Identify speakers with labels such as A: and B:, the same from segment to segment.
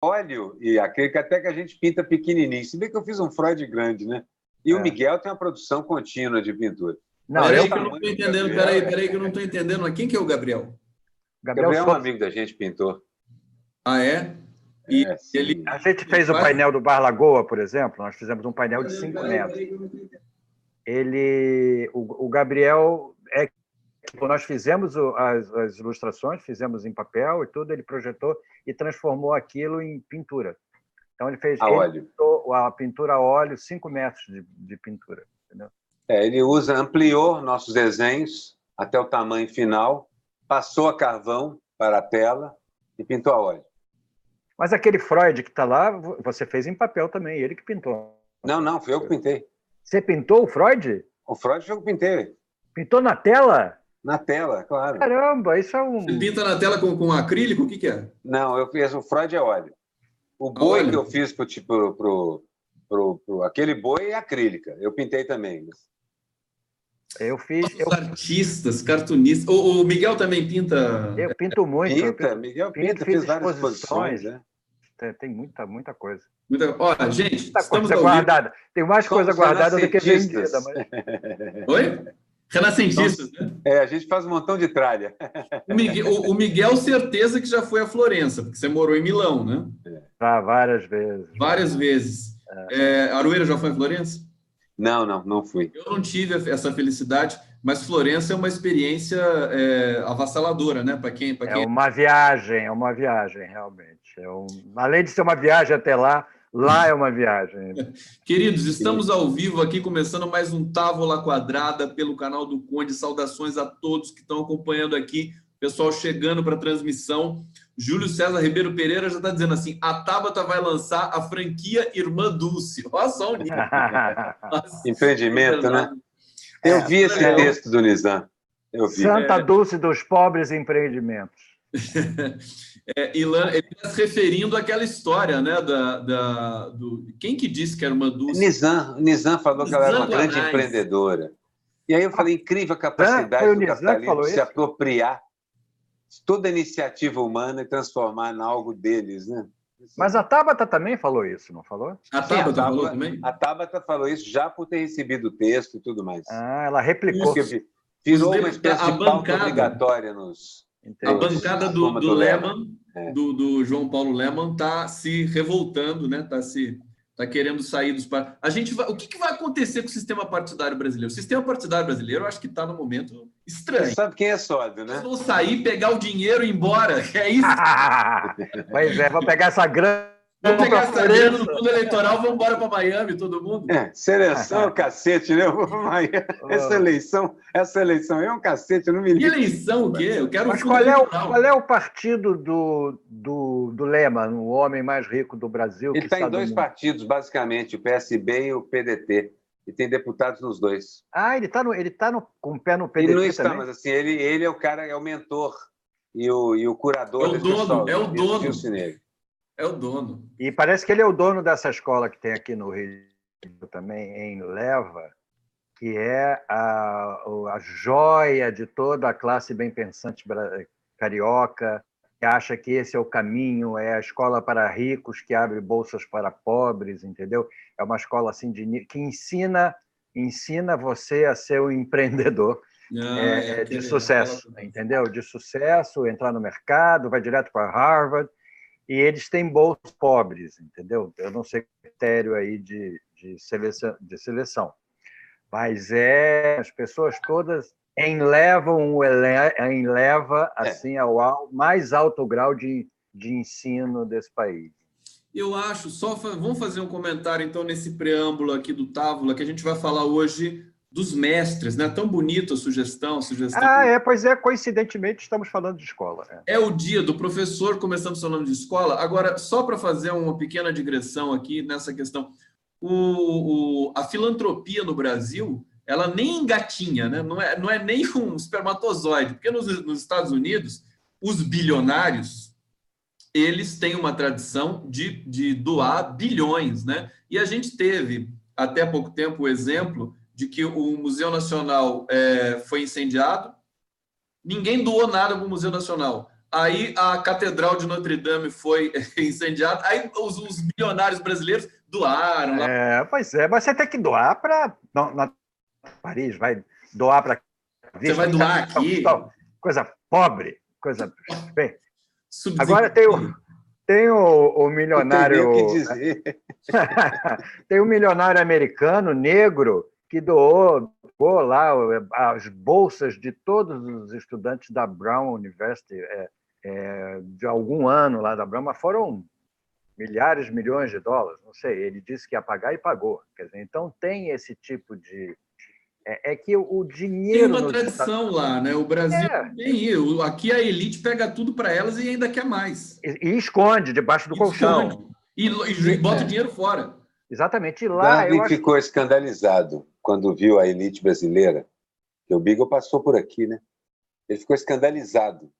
A: óleo e acrílico, até que a gente pinta pequenininho. Se bem que eu fiz um Freud grande, né? E o Miguel tem uma produção contínua de pintura.
B: Não,
C: peraí que eu não estou entendendo. Peraí que eu não estou entendendo. Mas quem que é o Gabriel?
A: Gabriel é um amigo da gente, pintor.
C: Ah, é? E ele...
B: A gente fez o painel do Bar Lagoa, por exemplo. Nós fizemos um painel de 5 metros. O Gabriel nós fizemos as ilustrações, fizemos em papel e tudo, ele projetou e transformou aquilo em pintura. Então ele fez a pintura a óleo, 5 metros de pintura. Entendeu?
A: Ele ampliou nossos desenhos até o tamanho final, passou a carvão para a tela e pintou a óleo.
B: Mas aquele Freud que está lá, você fez em papel também, ele que pintou.
A: Não, fui eu que pintei.
B: Você pintou o Freud?
A: O Freud foi eu que pintei.
B: Pintou na tela?
A: Na tela, claro.
B: Caramba, isso é um...
C: Você pinta na tela com acrílico? O que é?
A: Não, eu fiz o Freud é óleo. O boi que eu fiz aquele boi é acrílica. Eu pintei também.
B: Eu fiz...
C: Artistas, cartunistas... O Miguel também pinta...
B: Eu pinto muito.
A: Miguel pinta, fiz várias exposições, né?
B: Tem muita coisa.
C: Olha, gente,
B: muita coisa guardada. Tem mais coisa guardada do que vendida.
A: Mas...
C: Oi? Renascentistas, né?
A: A gente faz um montão de tralha.
C: O Miguel, certeza que já foi a Florença, porque você morou em Milão, né?
B: Várias vezes.
C: Várias vezes. Aroeira já foi em Florença?
A: Não fui.
C: Eu não tive essa felicidade, mas Florença é uma experiência avassaladora, né? Para quem...
B: É uma viagem, realmente. Além de ser uma viagem até lá é uma viagem.
C: Queridos, estamos ao vivo aqui, começando mais um Távola Quadrada pelo canal do Conde. Saudações a todos que estão acompanhando aqui, pessoal chegando para a transmissão. Júlio César Ribeiro Pereira já está dizendo assim: a Tabata vai lançar a franquia Irmã Dulce. Olha só o nível.
A: Empreendimento, né? Eu vi esse texto do Nizam.
B: Santa Dulce dos pobres empreendimentos.
C: Ele está se referindo àquela história, né? Quem que disse que era uma Dulce?
A: Nizam falou que ela era uma grande empreendedora. E aí eu falei, incrível a capacidade do capitalismo de se apropriar de toda a iniciativa humana e transformar em algo deles, né?
B: Mas a Tabata também falou isso, não falou?
C: A Tabata falou também?
A: A Tabata falou isso já por ter recebido o texto e tudo mais.
B: Ela replicou.
A: Virou uma espécie de pauta obrigatória nos...
C: A bancada do Lehmann, do João Paulo Lehmann, está se revoltando, né? Está querendo sair dos partidos. O que vai acontecer com o sistema partidário brasileiro? O sistema partidário brasileiro, eu acho que está num momento estranho.
A: Você sabe quem é sódio, né?
C: Eles vão sair, pegar o dinheiro e ir embora. É isso?
B: Pois vão pegar essa grana.
C: Vamos pegar essa grana no fundo eleitoral, vamos embora para Miami, todo mundo.
A: Seleção, cacete, né? Essa eleição é um cacete, eu não me lembro.
C: Que eleição o quê? Eu quero.
B: Mas qual é o partido do Lehmann, o homem mais rico do Brasil?
A: Ele está em 2 partidos, basicamente, o PSB e o PDT. E tem deputados nos 2.
B: Ele está com o pé no PDT.
A: Ele não está,
B: também?
A: mas assim, ele é o cara, é o mentor e o curador.
C: É o dono.
A: É o dono.
B: E parece que ele é o dono dessa escola que tem aqui no Rio também, em Leva, que é a joia de toda a classe bem-pensante carioca, que acha que esse é o caminho, é a escola para ricos que abre bolsas para pobres, entendeu? É uma escola assim que ensina você a ser um empreendedor de sucesso, entendeu? De sucesso, entrar no mercado, vai direto para Harvard. E eles têm bolsas pobres, entendeu? Eu não sei o critério aí de seleção. Mas as pessoas todas enlevam assim, ao mais alto grau de ensino desse país.
C: Eu acho, vamos fazer um comentário, então, nesse preâmbulo aqui do Távola, que a gente vai falar hoje dos mestres, né? Tão bonita a sugestão.
B: Pois é, coincidentemente estamos falando de escola.
C: É o dia do professor, começamos falando de escola. Agora, só para fazer uma pequena digressão aqui nessa questão, a filantropia no Brasil, ela nem engatinha, né? Não é nem um espermatozoide, porque nos Estados Unidos, os bilionários, eles têm uma tradição de doar bilhões, né? E a gente teve, até pouco tempo, o exemplo de que o Museu Nacional foi incendiado, ninguém doou nada para o Museu Nacional, aí a Catedral de Notre Dame foi incendiada, aí os bilionários brasileiros doaram.
B: Pois é, mas você tem que doar para Paris, vai doar para...
C: Você vai doar aqui?
B: Coisa pobre, coisa... Bem, agora tem o milionário...
A: Não tem nem o que dizer.
B: Tem um milionário americano, negro, que doou lá as bolsas de todos os estudantes da Brown University, de algum ano lá da Brown, mas foram milhares, milhões de dólares, não sei. Ele disse que ia pagar e pagou. Quer dizer, então tem esse tipo de... É que o dinheiro...
C: Tem uma tradição lá, né? O Brasil tem. Aqui a elite pega tudo para elas e ainda quer mais.
B: E esconde debaixo do colchão.
C: E bota o dinheiro fora.
B: Exatamente. E lá,
A: Darwin ficou escandalizado quando viu a elite brasileira. O Beagle passou por aqui, né? Ele ficou escandalizado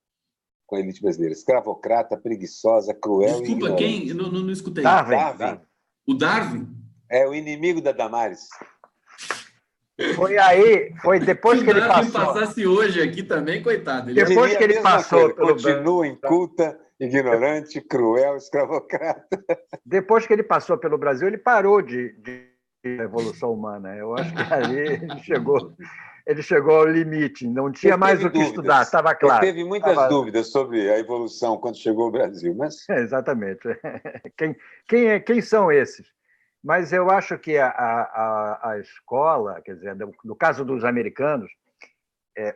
A: com a elite brasileira. Escravocrata, preguiçosa, cruel.
C: Desculpa, quem? Não escutei.
B: Darwin.
C: O Darwin?
A: É o inimigo da Damares.
B: Foi depois que ele passou.
C: Se o Darwin passasse hoje aqui também, coitado.
B: Depois que ele passou pelo
A: continua inculta, ignorante, cruel, escravocrata.
B: Depois que ele passou pelo Brasil, ele parou de evolução humana. Eu acho que ali ele chegou ao limite, não tinha mais o que estudar, estava claro.
A: Ele teve muitas dúvidas sobre a evolução quando chegou ao Brasil, mas...
B: Exatamente. Quem são esses? Mas eu acho que a escola, quer dizer, no caso dos americanos,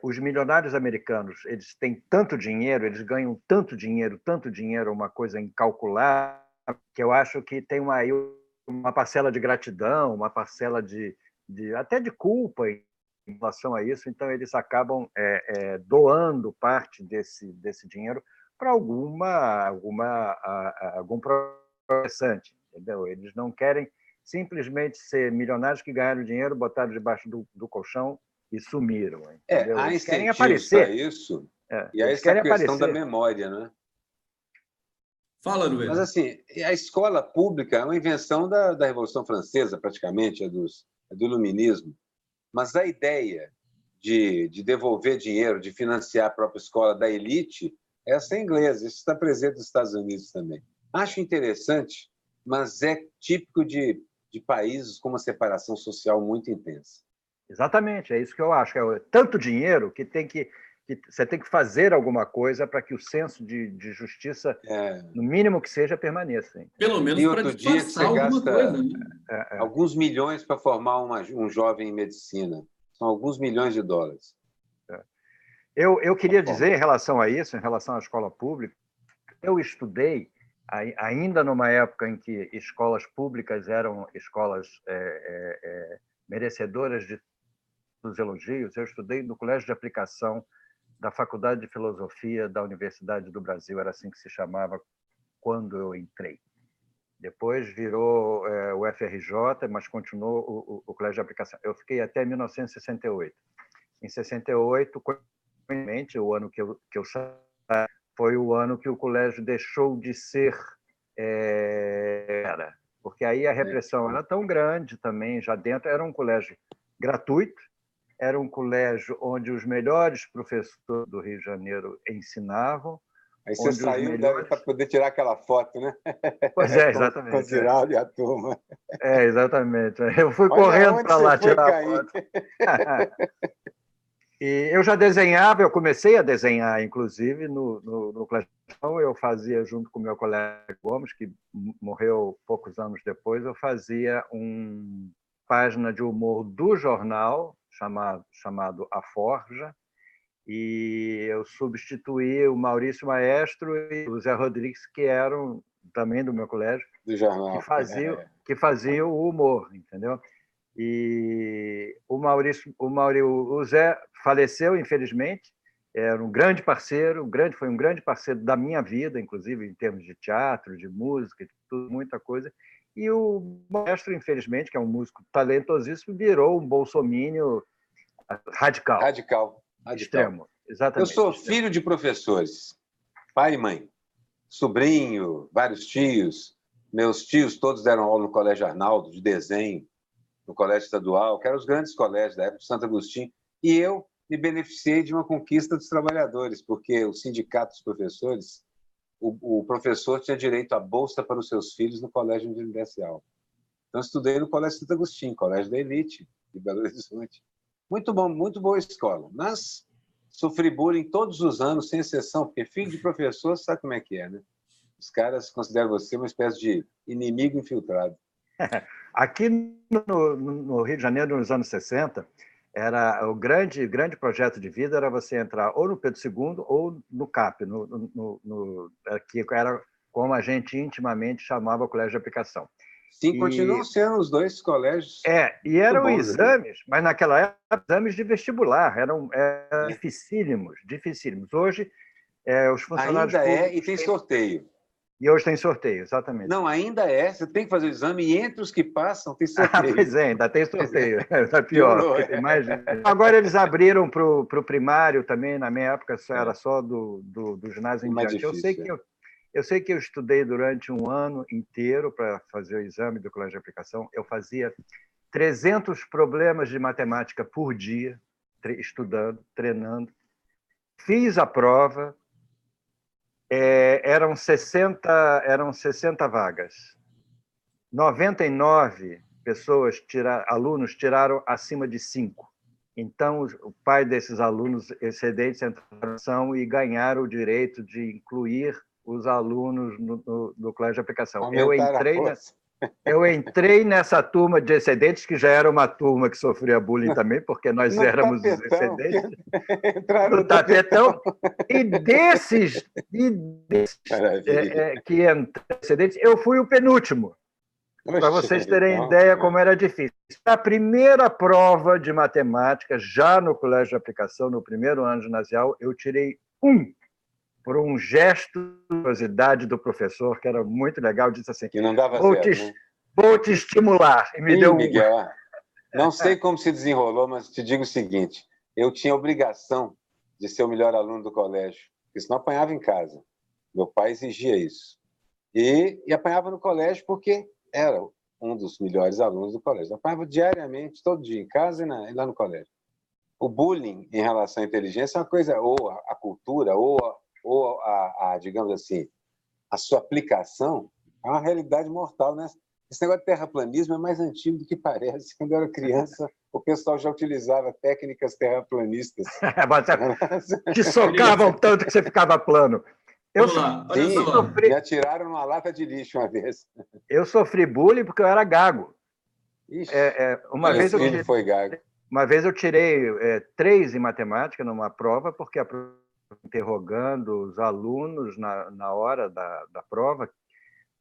B: os milionários americanos, eles têm tanto dinheiro, eles ganham tanto dinheiro, uma coisa incalculável, que eu acho que tem uma parcela de gratidão, uma parcela até de culpa em relação a isso. Então, eles acabam doando parte desse dinheiro para algum interessante. Entendeu? Eles não querem simplesmente ser milionários que ganharam dinheiro, botaram debaixo do colchão e sumiram. Entendeu?
A: Há
B: eles querem
A: aparecer para isso, e há essa questão da memória, né?
C: Fala, Luiz.
A: Mas, assim, a escola pública é uma invenção da Revolução Francesa, praticamente, do iluminismo. Mas a ideia de devolver dinheiro, de financiar a própria escola da elite, essa é inglesa, isso está presente nos Estados Unidos também. Acho interessante, mas é típico de países com uma separação social muito intensa.
B: Exatamente, é isso que eu acho. É tanto dinheiro que você tem que fazer alguma coisa para que o senso de justiça, no mínimo que seja, permaneça. Hein?
C: Pelo menos para disfarçar alguma coisa. Né?
A: Alguns milhões para formar um jovem em medicina. São alguns milhões de dólares.
B: Eu queria dizer, em relação a isso, em relação à escola pública, eu estudei ainda numa época em que escolas públicas eram escolas merecedoras de todos os elogios. Eu estudei no Colégio de Aplicação da Faculdade de Filosofia da Universidade do Brasil, era assim que se chamava quando eu entrei. Depois virou o FRJ, mas continuou o Colégio de Aplicação. Eu fiquei até 1968. Em 68, o ano que eu saí, foi o ano que o colégio deixou de ser... porque aí a repressão era tão grande também, já dentro. Era um colégio gratuito, era um colégio onde os melhores professores do Rio de Janeiro ensinavam.
A: Aí você saiu para poder tirar aquela foto, né?
B: Pois exatamente.
A: Com o Giraldo e a turma.
B: Exatamente. Eu fui correndo para lá tirar a foto. E eu já desenhava, eu comecei a desenhar, inclusive, no Colégio. Eu fazia, junto com o meu colega Gomes, que morreu poucos anos depois, eu fazia uma página de humor do jornal, chamado A Forja, e eu substituí o Maurício Maestro e o Zé Rodrigues, que eram também do meu colégio,
A: do jornal,
B: que faziam o humor, entendeu? E o Zé faleceu, infelizmente. Era um grande parceiro, foi um grande parceiro da minha vida, inclusive em termos de teatro, de música, de tudo, muita coisa. E o Maestro, infelizmente, que é um músico talentosíssimo, virou um bolsomínio radical. Extremo. Exatamente.
A: Eu sou filho de professores, pai e mãe, sobrinho, vários tios. Meus tios todos deram aula no Colégio Arnaldo, de desenho, no Colégio Estadual, que eram os grandes colégios da época, de Santo Agostinho. E eu me beneficiei de uma conquista dos trabalhadores, porque o sindicato dos professores, o professor tinha direito à bolsa para os seus filhos no colégio residencial. Então, estudei no Colégio Santo Agostinho, colégio da elite de Belo Horizonte. Muito bom, muito boa escola. Mas sofri bullying todos os anos, sem exceção, porque filho de professor sabe como é que é, né? Os caras consideram você uma espécie de inimigo infiltrado.
B: Aqui no Rio de Janeiro, nos anos 60, era o grande projeto de vida era você entrar ou no Pedro II ou no CAP, que era como a gente intimamente chamava o colégio de aplicação.
A: Sim, continuam sendo os dois colégios.
B: E eram exames, mas naquela época, exames de vestibular, eram dificílimos. Hoje, os funcionários
A: ainda e tem sorteio.
B: E hoje tem sorteio, exatamente.
A: Não, ainda você tem que fazer o exame e entre os que passam tem sorteio.
B: Pois é, ainda tem sorteio. Está pior. Tem mais... Agora eles abriram para o primário também, na minha época era só do ginásio em diante. Eu sei que eu estudei durante um ano inteiro para fazer o exame do colégio de aplicação. Eu fazia 300 problemas de matemática por dia, estudando, treinando. Fiz a prova. Eram 60 vagas. 99 alunos tiraram acima de 5. Então, o pai desses alunos excedentes entraram e ganharam o direito de incluir os alunos no colégio de aplicação. Eu entrei nessa turma de excedentes, que já era uma turma que sofria bullying também, porque nós éramos os excedentes. No tapetão. E desses que entraram excedentes, eu fui o penúltimo. Para vocês terem ideia como era difícil. A primeira prova de matemática, já no colégio de aplicação, no primeiro ano ginasial, eu tirei 1. Por um gesto de curiosidade do professor, que era muito legal, disse assim:
A: que não dava
B: vou te estimular. E me deu
A: Miguel, não sei como se desenrolou, mas te digo o seguinte: eu tinha a obrigação de ser o melhor aluno do colégio, porque senão apanhava em casa. Meu pai exigia isso. E apanhava no colégio porque era um dos melhores alunos do colégio. Eu apanhava diariamente, todo dia, em casa e lá no colégio. O bullying em relação à inteligência é uma coisa, ou a cultura, ou digamos assim, a sua aplicação é uma realidade mortal, né? Esse negócio de terraplanismo é mais antigo do que parece. Quando eu era criança, o pessoal já utilizava técnicas terraplanistas.
B: Te socavam tanto que você ficava plano.
A: Me atiraram numa lata de lixo uma vez.
B: Eu sofri bullying porque eu era gago. Uma vez eu tirei 3 em matemática numa prova, porque a interrogando os alunos na hora da prova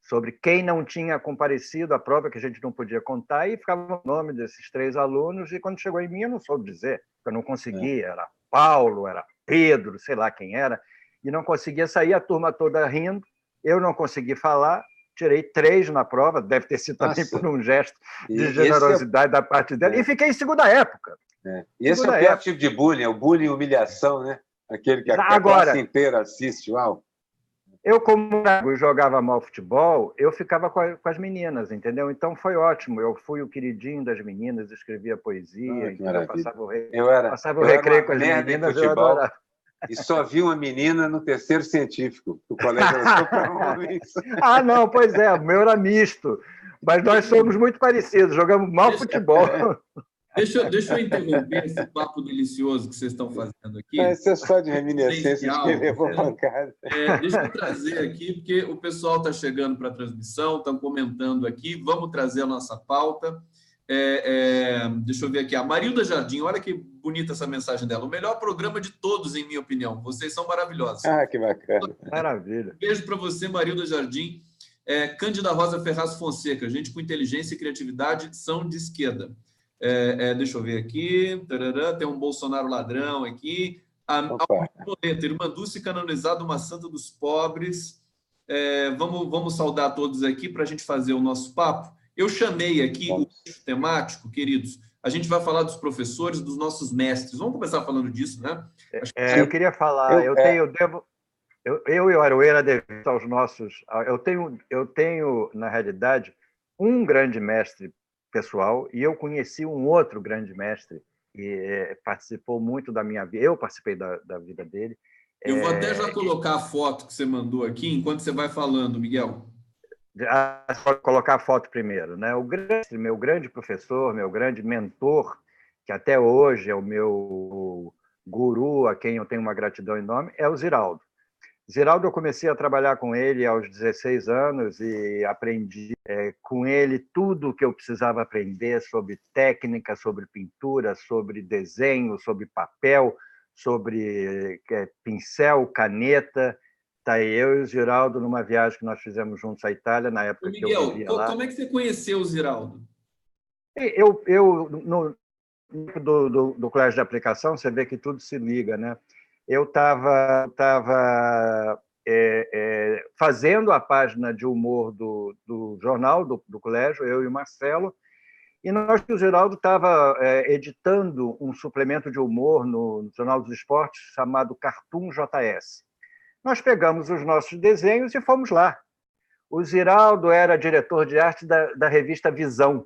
B: sobre quem não tinha comparecido à prova, que a gente não podia contar, e ficava o nome desses 3 alunos, e quando chegou em mim eu não soube dizer, porque eu não conseguia, era Paulo, era Pedro, sei lá quem era, e não conseguia sair, a turma toda rindo, eu não consegui falar, tirei 3 na prova, deve ter sido também por um gesto de generosidade da parte dela, e fiquei em segunda época.
A: E esse é o pior tipo de bullying, é o bullying humilhação, né? Aquele que a classe inteira assiste. Uau.
B: Eu, como jogava mal futebol, eu ficava com as meninas, entendeu? Então foi ótimo. Eu fui o queridinho das meninas, escrevia poesia, então passava o recreio com as meninas, eu adorava.
A: E só vi uma menina no terceiro científico. O colégio era só para homens.
B: Não, pois é, o meu era misto. Mas nós somos muito parecidos, jogamos mal futebol.
C: Deixa eu interromper esse papo delicioso que vocês estão fazendo aqui.
A: Isso é só de reminiscência de quem levou pancada.
C: Deixa eu trazer aqui, porque o pessoal está chegando para a transmissão, estão comentando aqui. Vamos trazer a nossa pauta. Deixa eu ver aqui. A Marilda Jardim, olha que bonita essa mensagem dela. O melhor programa de todos, em minha opinião. Vocês são maravilhosos.
A: Que bacana.
B: Maravilha.
C: Beijo para você, Marilda Jardim. Cândida Rosa Ferraz Fonseca. Gente com inteligência e criatividade são de esquerda. Deixa eu ver aqui. Tem um Bolsonaro ladrão aqui. Irmã Dulce canonizada, uma santa dos pobres. Vamos saudar todos aqui para a gente fazer o nosso papo. Eu chamei aqui o eixo temático, queridos. A gente vai falar dos professores, dos nossos mestres. Vamos começar falando disso, né?
B: Eu queria falar. Eu e o Aroeira devemos aos nossos. Eu tenho, na realidade, um grande mestre pessoal, e eu conheci um outro grande mestre e participou muito da minha vida. Eu participei da vida dele.
C: Eu vou até já colocar a foto que você mandou aqui, enquanto você vai falando, Miguel.
B: Colocar a foto primeiro, né? Meu grande professor, meu grande mentor, que até hoje é o meu guru, a quem eu tenho uma gratidão enorme, é o Ziraldo. Ziraldo, eu comecei a trabalhar com ele aos 16 anos e aprendi com ele tudo o que eu precisava aprender sobre técnica, sobre pintura, sobre desenho, sobre papel, sobre pincel, caneta. Tá aí eu e o Ziraldo numa viagem que nós fizemos juntos à Itália, na época
C: Miguel,
B: que eu vivia lá.
C: Como é que você conheceu o Ziraldo?
B: Do colégio de aplicação, você vê que tudo se liga, né? Eu estava fazendo a página de humor do jornal do colégio, eu e o Marcelo, e o Geraldo estava editando um suplemento de humor no Jornal dos Esportes chamado Cartoon JS. Nós pegamos os nossos desenhos e fomos lá. O Ziraldo era diretor de arte da revista Visão,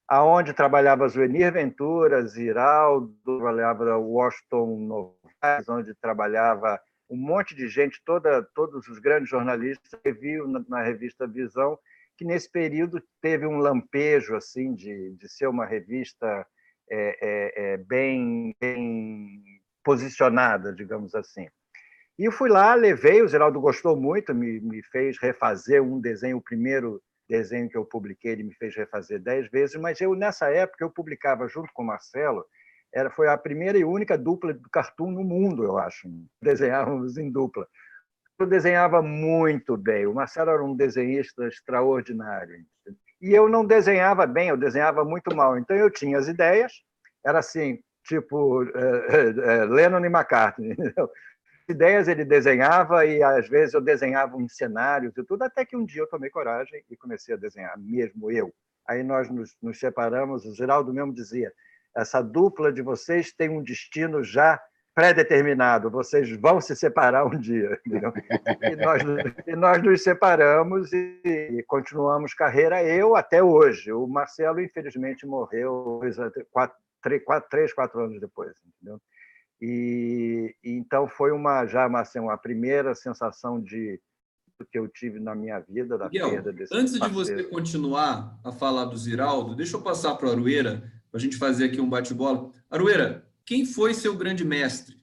B: aonde trabalhava Zuenir Ventura, Ziraldo, trabalhava Washington Novaes, onde trabalhava um monte de gente, todos os grandes jornalistas que viam na revista Visão, que nesse período teve um lampejo assim de ser uma revista bem posicionada, digamos assim. E eu fui lá, levei, o Ziraldo gostou muito, me fez refazer um desenho, o primeiro desenho que eu publiquei, ele me fez refazer 10 vezes, mas nessa época, eu publicava junto com o Marcelo, foi a primeira e única dupla de cartoon no mundo, eu acho. Desenhávamos em dupla. Eu desenhava muito bem, o Marcelo era um desenhista extraordinário. E eu não desenhava bem, eu desenhava muito mal. Então, eu tinha as ideias, era assim, tipo Lennon e McCartney, entendeu? Ideias ele desenhava e às vezes eu desenhava uns cenários e tudo, até que um dia eu tomei coragem e comecei a desenhar, mesmo eu. Aí nós nos separamos, o Geraldo mesmo dizia, essa dupla de vocês tem um destino já pré-determinado, vocês vão se separar um dia. E nós nos separamos e continuamos carreira, eu até hoje. O Marcelo, infelizmente, morreu 3, 4 anos depois, entendeu? E então foi uma primeira sensação que eu tive na minha vida da
C: Miguel,
B: perda desse
C: antes
B: parceiro.
C: de você continuar a falar do Ziraldo, deixa eu passar para o Arueira, para a gente fazer aqui um bate-bola. Arueira, quem foi seu grande mestre?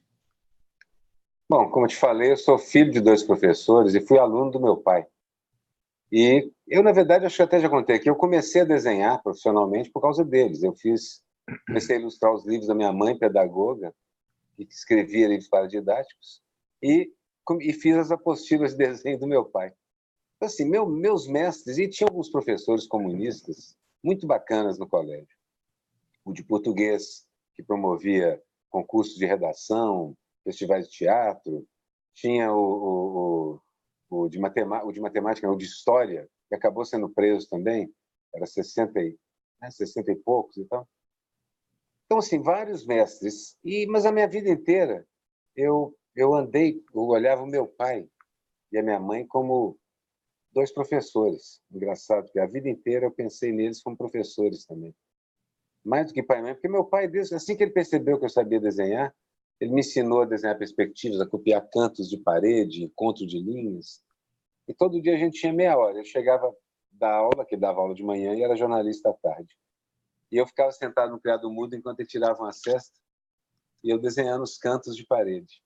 A: Bom, como eu te falei, eu sou filho de 2 professores e fui aluno do meu pai. E eu, na verdade, acho que até já contei aqui, eu comecei a desenhar profissionalmente por causa deles. Comecei a ilustrar os livros da minha mãe, pedagoga, que escrevia livros paradidáticos, e fiz as apostilas de desenho do meu pai. Então, assim, meus mestres, e tinha alguns professores comunistas muito bacanas no colégio. O de português, que promovia concursos de redação, festivais de teatro, tinha o de matemática, o de história, que acabou sendo preso também, era 60 e poucos e tal. Então, assim, vários mestres. Mas a minha vida inteira, eu olhava o meu pai e a minha mãe como 2 professores. Engraçado, porque a vida inteira eu pensei neles como professores também. Mais do que pai e mãe, porque meu pai, assim que ele percebeu que eu sabia desenhar, ele me ensinou a desenhar perspectivas, a copiar cantos de parede, encontro de linhas. E todo dia a gente tinha meia hora. Eu chegava da aula, que dava aula de manhã, e era jornalista à tarde. E eu ficava sentado no criado mudo enquanto ele tirava uma cesta e eu desenhando os cantos de parede.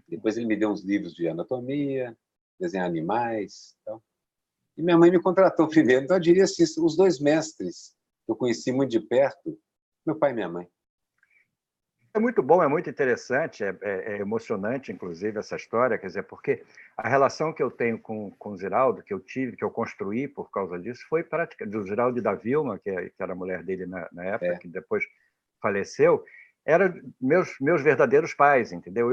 A: Depois ele me deu uns livros de anatomia, desenhar animais. Tal. E minha mãe me contratou primeiro. Então, eu diria assim, os 2 mestres que eu conheci muito de perto, meu pai e minha mãe.
B: É muito bom, é muito interessante, é emocionante, inclusive, essa história, quer dizer, porque a relação que eu tenho com o Ziraldo, que eu tive, que eu construí por causa disso, foi prática do Ziraldo e da Vilma, que era a mulher dele na época, que depois faleceu, eram meus verdadeiros pais, entendeu?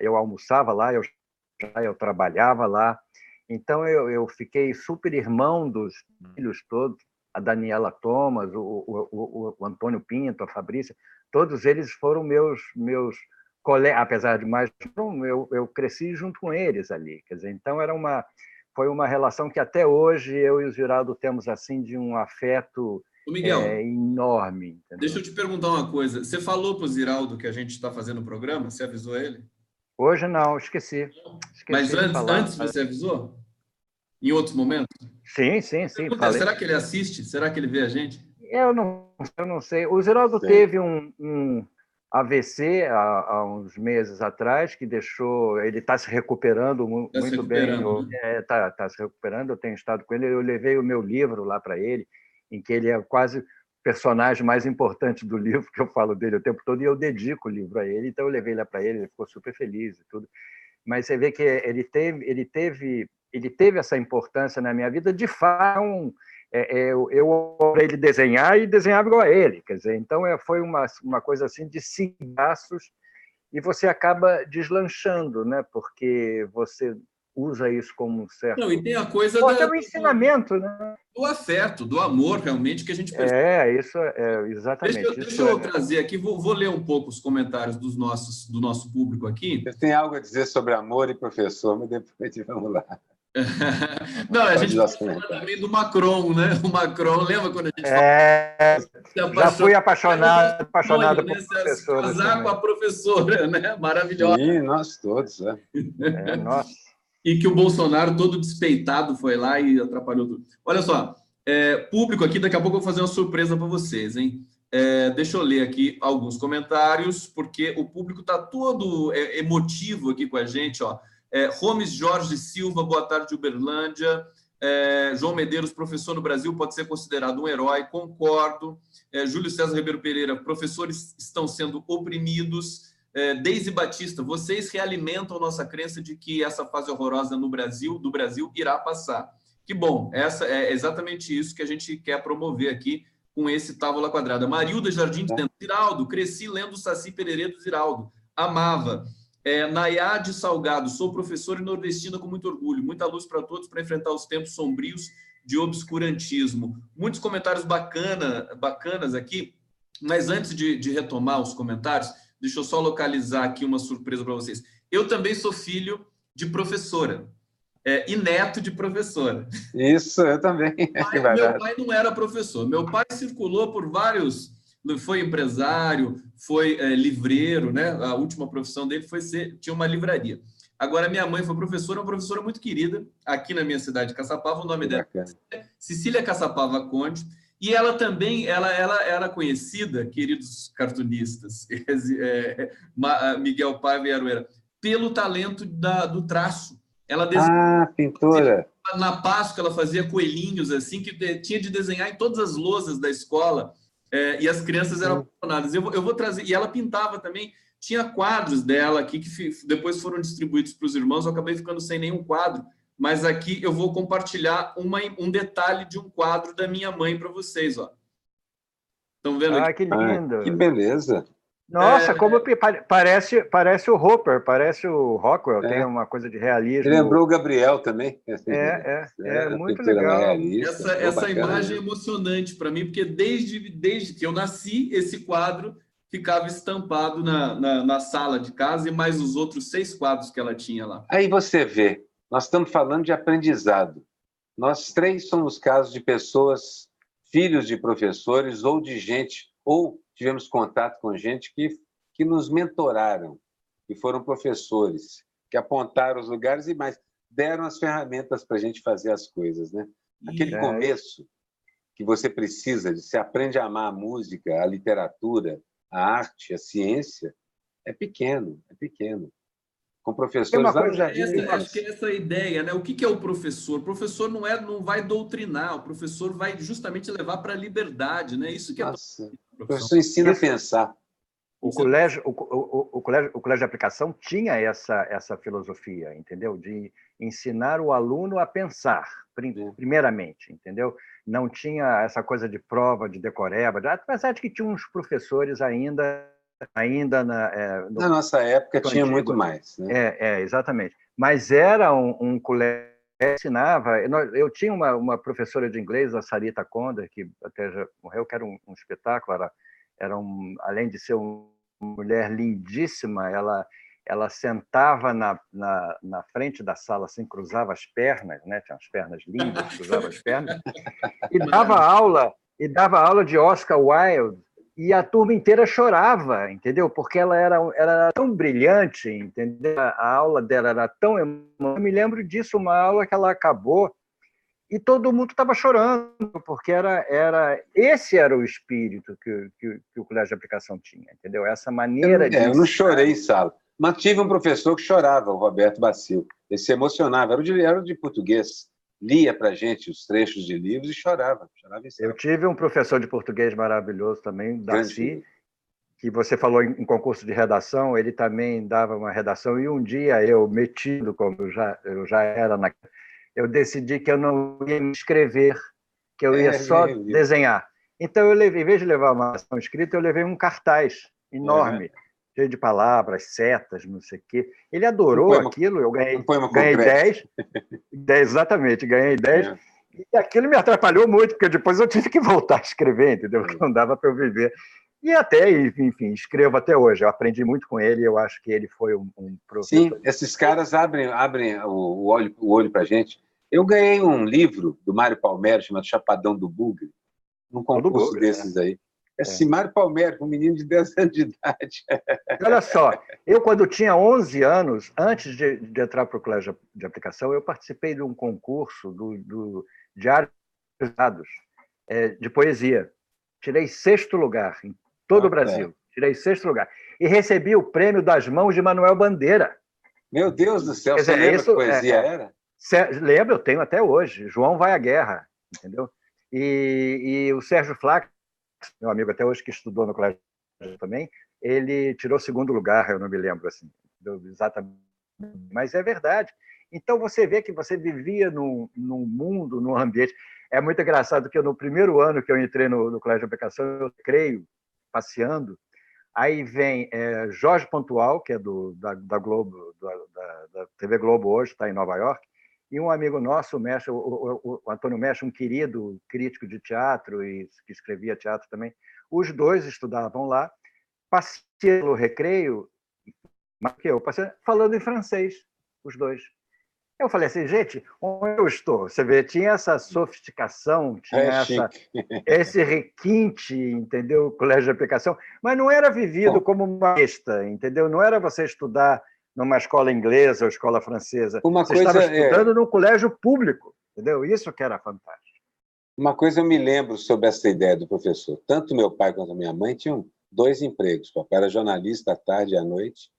B: Eu almoçava lá, eu trabalhava lá, então eu fiquei super irmão dos filhos todos, a Daniela Thomas, o Antônio Pinto, a Fabrícia, todos eles foram meus colegas, apesar de mais, eu cresci junto com eles ali. Quer dizer, então foi uma relação que até hoje eu e o Geraldo temos assim de um afeto
C: Miguel,
B: enorme. Entendeu?
C: Deixa eu te perguntar uma coisa. Você falou para o Ziraldo que a gente está fazendo o programa? Você avisou ele?
B: Hoje não, esqueci.
C: Mas antes você avisou? Em outros momentos?
B: Sim.
C: Será que ele assiste? Será que ele vê a gente?
B: Eu não sei. O Ziraldo teve um AVC há uns meses atrás, que deixou... Ele está se recuperando muito bem. Está se recuperando, eu tenho estado com ele. Eu levei o meu livro lá para ele, em que ele é quase o personagem mais importante do livro, que eu falo dele o tempo todo, e eu dedico o livro a ele. Então, eu levei lá para ele, ele ficou super feliz e tudo. Mas você vê que ele teve essa importância na minha vida, de fato. Eu para ele desenhar e desenhava igual a ele, quer dizer, então foi uma coisa assim de cigaços, e você acaba deslanchando, né? Porque você usa isso como um certo...
C: Não, e tem a coisa
B: do ensinamento, né?
C: Do afeto, do amor, realmente, que a gente percebe.
B: Isso exatamente.
C: Deixa eu trazer aqui, vou ler um pouco os comentários do nosso público aqui.
A: Eu tenho algo a dizer sobre amor e professor, mas depois vamos lá.
C: Não, a gente pode falar também do Macron, né? O Macron, lembra quando a gente
B: já fui apaixonado por
C: professora. Casar com a professora, né? Maravilhosa.
A: Sim, nós todos.
B: Nossa.
C: E que o Bolsonaro, todo despeitado, foi lá e atrapalhou tudo. Olha só, público aqui, daqui a pouco eu vou fazer uma surpresa para vocês, hein? Deixa eu ler aqui alguns comentários, porque o público está todo emotivo aqui com a gente, ó. Gomes Jorge Silva, boa tarde, Uberlândia. João Medeiros, professor no Brasil pode ser considerado um herói, concordo. Júlio César Ribeiro Pereira, professores estão sendo oprimidos. Deise Batista, vocês realimentam nossa crença de que essa fase horrorosa do Brasil irá passar. Que bom, é exatamente isso que a gente quer promover aqui com esse Távola Quadrada. Marilda Jardim dizendo, Ziraldo, cresci lendo Saci Pererê do Ziraldo, amava. Nayade Salgado, sou professora e nordestina com muito orgulho, muita luz para todos para enfrentar os tempos sombrios de obscurantismo. Muitos comentários bacanas aqui, mas antes de retomar os comentários, deixa eu só localizar aqui uma surpresa para vocês. Eu também sou filho de professora e neto de professora.
A: Isso, eu também.
C: Meu pai não era professor, meu pai circulou por vários... Foi empresário, foi livreiro, né? A última profissão dele tinha uma livraria. Agora, minha mãe foi professora, uma professora muito querida, aqui na minha cidade de Caçapava, o nome dela é Cecília Caçapava Conde, e ela também, ela era conhecida, queridos cartunistas, Miguel Paiva e Aroeira, pelo talento do traço. Ela
A: pintora.
C: Na Páscoa, ela fazia coelhinhos, assim, que tinha de desenhar em todas as lousas da escola, e as crianças eram apaixonadas. Eu vou trazer... E ela pintava também. Tinha quadros dela aqui que depois foram distribuídos para os irmãos. Eu acabei ficando sem nenhum quadro. Mas aqui eu vou compartilhar um detalhe de um quadro da minha mãe para vocês. Ó. Estão vendo aqui?
B: Que lindo!
A: Que beleza!
B: Nossa, como parece o Hopper, parece o Rockwell, tem uma coisa de realismo.
A: Ele lembrou o Gabriel também.
B: Muito legal.
C: Essa imagem é emocionante para mim, porque desde que eu nasci, esse quadro ficava estampado na sala de casa, e mais os outros 6 quadros que ela tinha lá.
A: Aí você vê, nós estamos falando de aprendizado. Nós 3 somos casos de pessoas, filhos de professores ou de gente, ou tivemos contato com gente que nos mentoraram, que foram professores, que apontaram os lugares e mais, deram as ferramentas para a gente fazer as coisas, né? Aquele começo que você precisa, você aprende a amar a música, a literatura, a arte, a ciência, é pequeno. Com professores...
C: Acho que é essa a ideia, né? O que é o professor? O professor não vai doutrinar, o professor vai justamente levar para a liberdade, né? Isso que é...
A: O professor ensina a pensar.
B: O colégio de aplicação tinha essa filosofia, entendeu? De ensinar o aluno a pensar, primeiramente, entendeu? Não tinha essa coisa de prova, de decoreba, apesar de que tinha uns professores ainda
A: na nossa época tinha antigo, muito mais, né?
B: Exatamente. Mas era um colégio que ensinava... Eu tinha uma professora de inglês, a Sarita Konder, que até já morreu, que era um espetáculo, além de ser uma mulher lindíssima, ela sentava na frente da sala, assim, cruzava as pernas, né? Tinha as pernas lindas, cruzava as pernas, e dava aula e dava aula de Oscar Wilde, e a turma inteira chorava, entendeu? Porque ela era tão brilhante, entendeu? A aula dela era tão... Eu me lembro disso, uma aula que ela acabou e todo mundo estava chorando, porque esse era o espírito que o Colégio de Aplicação tinha, entendeu? Essa maneira de...
A: Eu não chorei em sala, mas tive um professor que chorava, o Roberto Bacil. Ele se emocionava, era o de português, lia para a gente os trechos de livros e chorava em sala.
B: Eu tive um professor de português maravilhoso também, Darcy, que você falou em concurso de redação, ele também dava uma redação, e um dia eu, metido como eu já era eu decidi que eu não ia me escrever, que eu ia só desenhar. Então, eu levei, em vez de levar uma ação escrita, eu levei um cartaz enorme, cheio de palavras, setas, não sei o quê. Ele adorou aquilo, eu ganhei 10. Exatamente, ganhei 10. E aquilo me atrapalhou muito, porque depois eu tive que voltar a escrever, entendeu? Porque não dava para eu viver. E até, enfim, escrevo até hoje. Eu aprendi muito com ele, eu acho que ele foi um professor.
A: Sim, esses caras abrem o olho para a gente. Eu ganhei um livro do Mário Palmero, chamado Chapadão do Bugre, num concurso desses aí. Esse Mário Palmero, um menino de 10 anos de idade.
B: Olha só, eu quando tinha 11 anos, antes de entrar para o Colégio de Aplicação, eu participei de um concurso do Diário dos Dados, de poesia. Tirei 6º lugar em todo o Brasil. Tirei 6º lugar. E recebi o prêmio das mãos de Manuel Bandeira.
A: Meu Deus do céu, você lembra que poesia era?
B: Lembro, eu tenho até hoje. João vai à guerra, entendeu? E o Sérgio Flax, meu amigo até hoje, que estudou no colégio também, ele tirou 2º lugar, eu não me lembro assim, exatamente. Mas é verdade. Então, você vê que você vivia num mundo, num ambiente... É muito engraçado que no primeiro ano que eu entrei no Colégio de Aplicação, eu creio, passeando, aí vem Jorge Pontual, que é da Globo, da TV Globo hoje, está em Nova York, e um amigo nosso, o Antônio Mestre, um querido crítico de teatro e que escrevia teatro também. Os dois estudavam lá, passei pelo recreio, falando em francês, os dois. Eu falei assim, gente, onde eu estou? Você vê, tinha essa sofisticação, tinha esse requinte, entendeu? Colégio de Aplicação, mas não era vivido como uma besta, entendeu? Não era você estudar numa escola inglesa ou escola francesa. Você estava estudando num colégio público, entendeu? Isso que era fantástico.
A: Uma coisa eu me lembro sobre essa ideia do professor. Tanto meu pai quanto a minha mãe tinham 2 empregos. O papai era jornalista à tarde e à noite.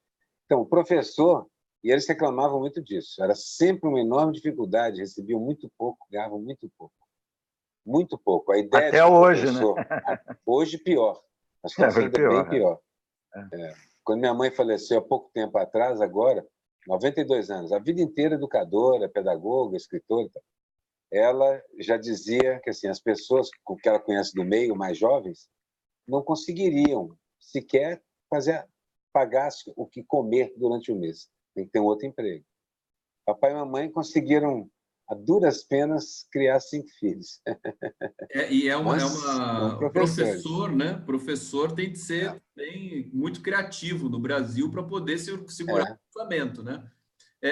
A: Então, o professor... E eles reclamavam muito disso. Era sempre uma enorme dificuldade, recebiam muito pouco, ganhavam muito pouco. Muito pouco. A ideia
B: até hoje, né?
A: Hoje, pior. A situação é bem pior. Quando minha mãe faleceu há pouco tempo atrás, agora, 92 anos, a vida inteira educadora, pedagoga, escritora, ela já dizia que assim, as pessoas que ela conhece do meio, mais jovens, não conseguiriam sequer pagar o que comer durante o mês. Tem que ter um outro emprego. Papai e mamãe conseguiram, a duras penas, criar 5 filhos.
C: Professor, né? Professor tem que ser bem, muito criativo no Brasil para poder segurar o orçamento, né?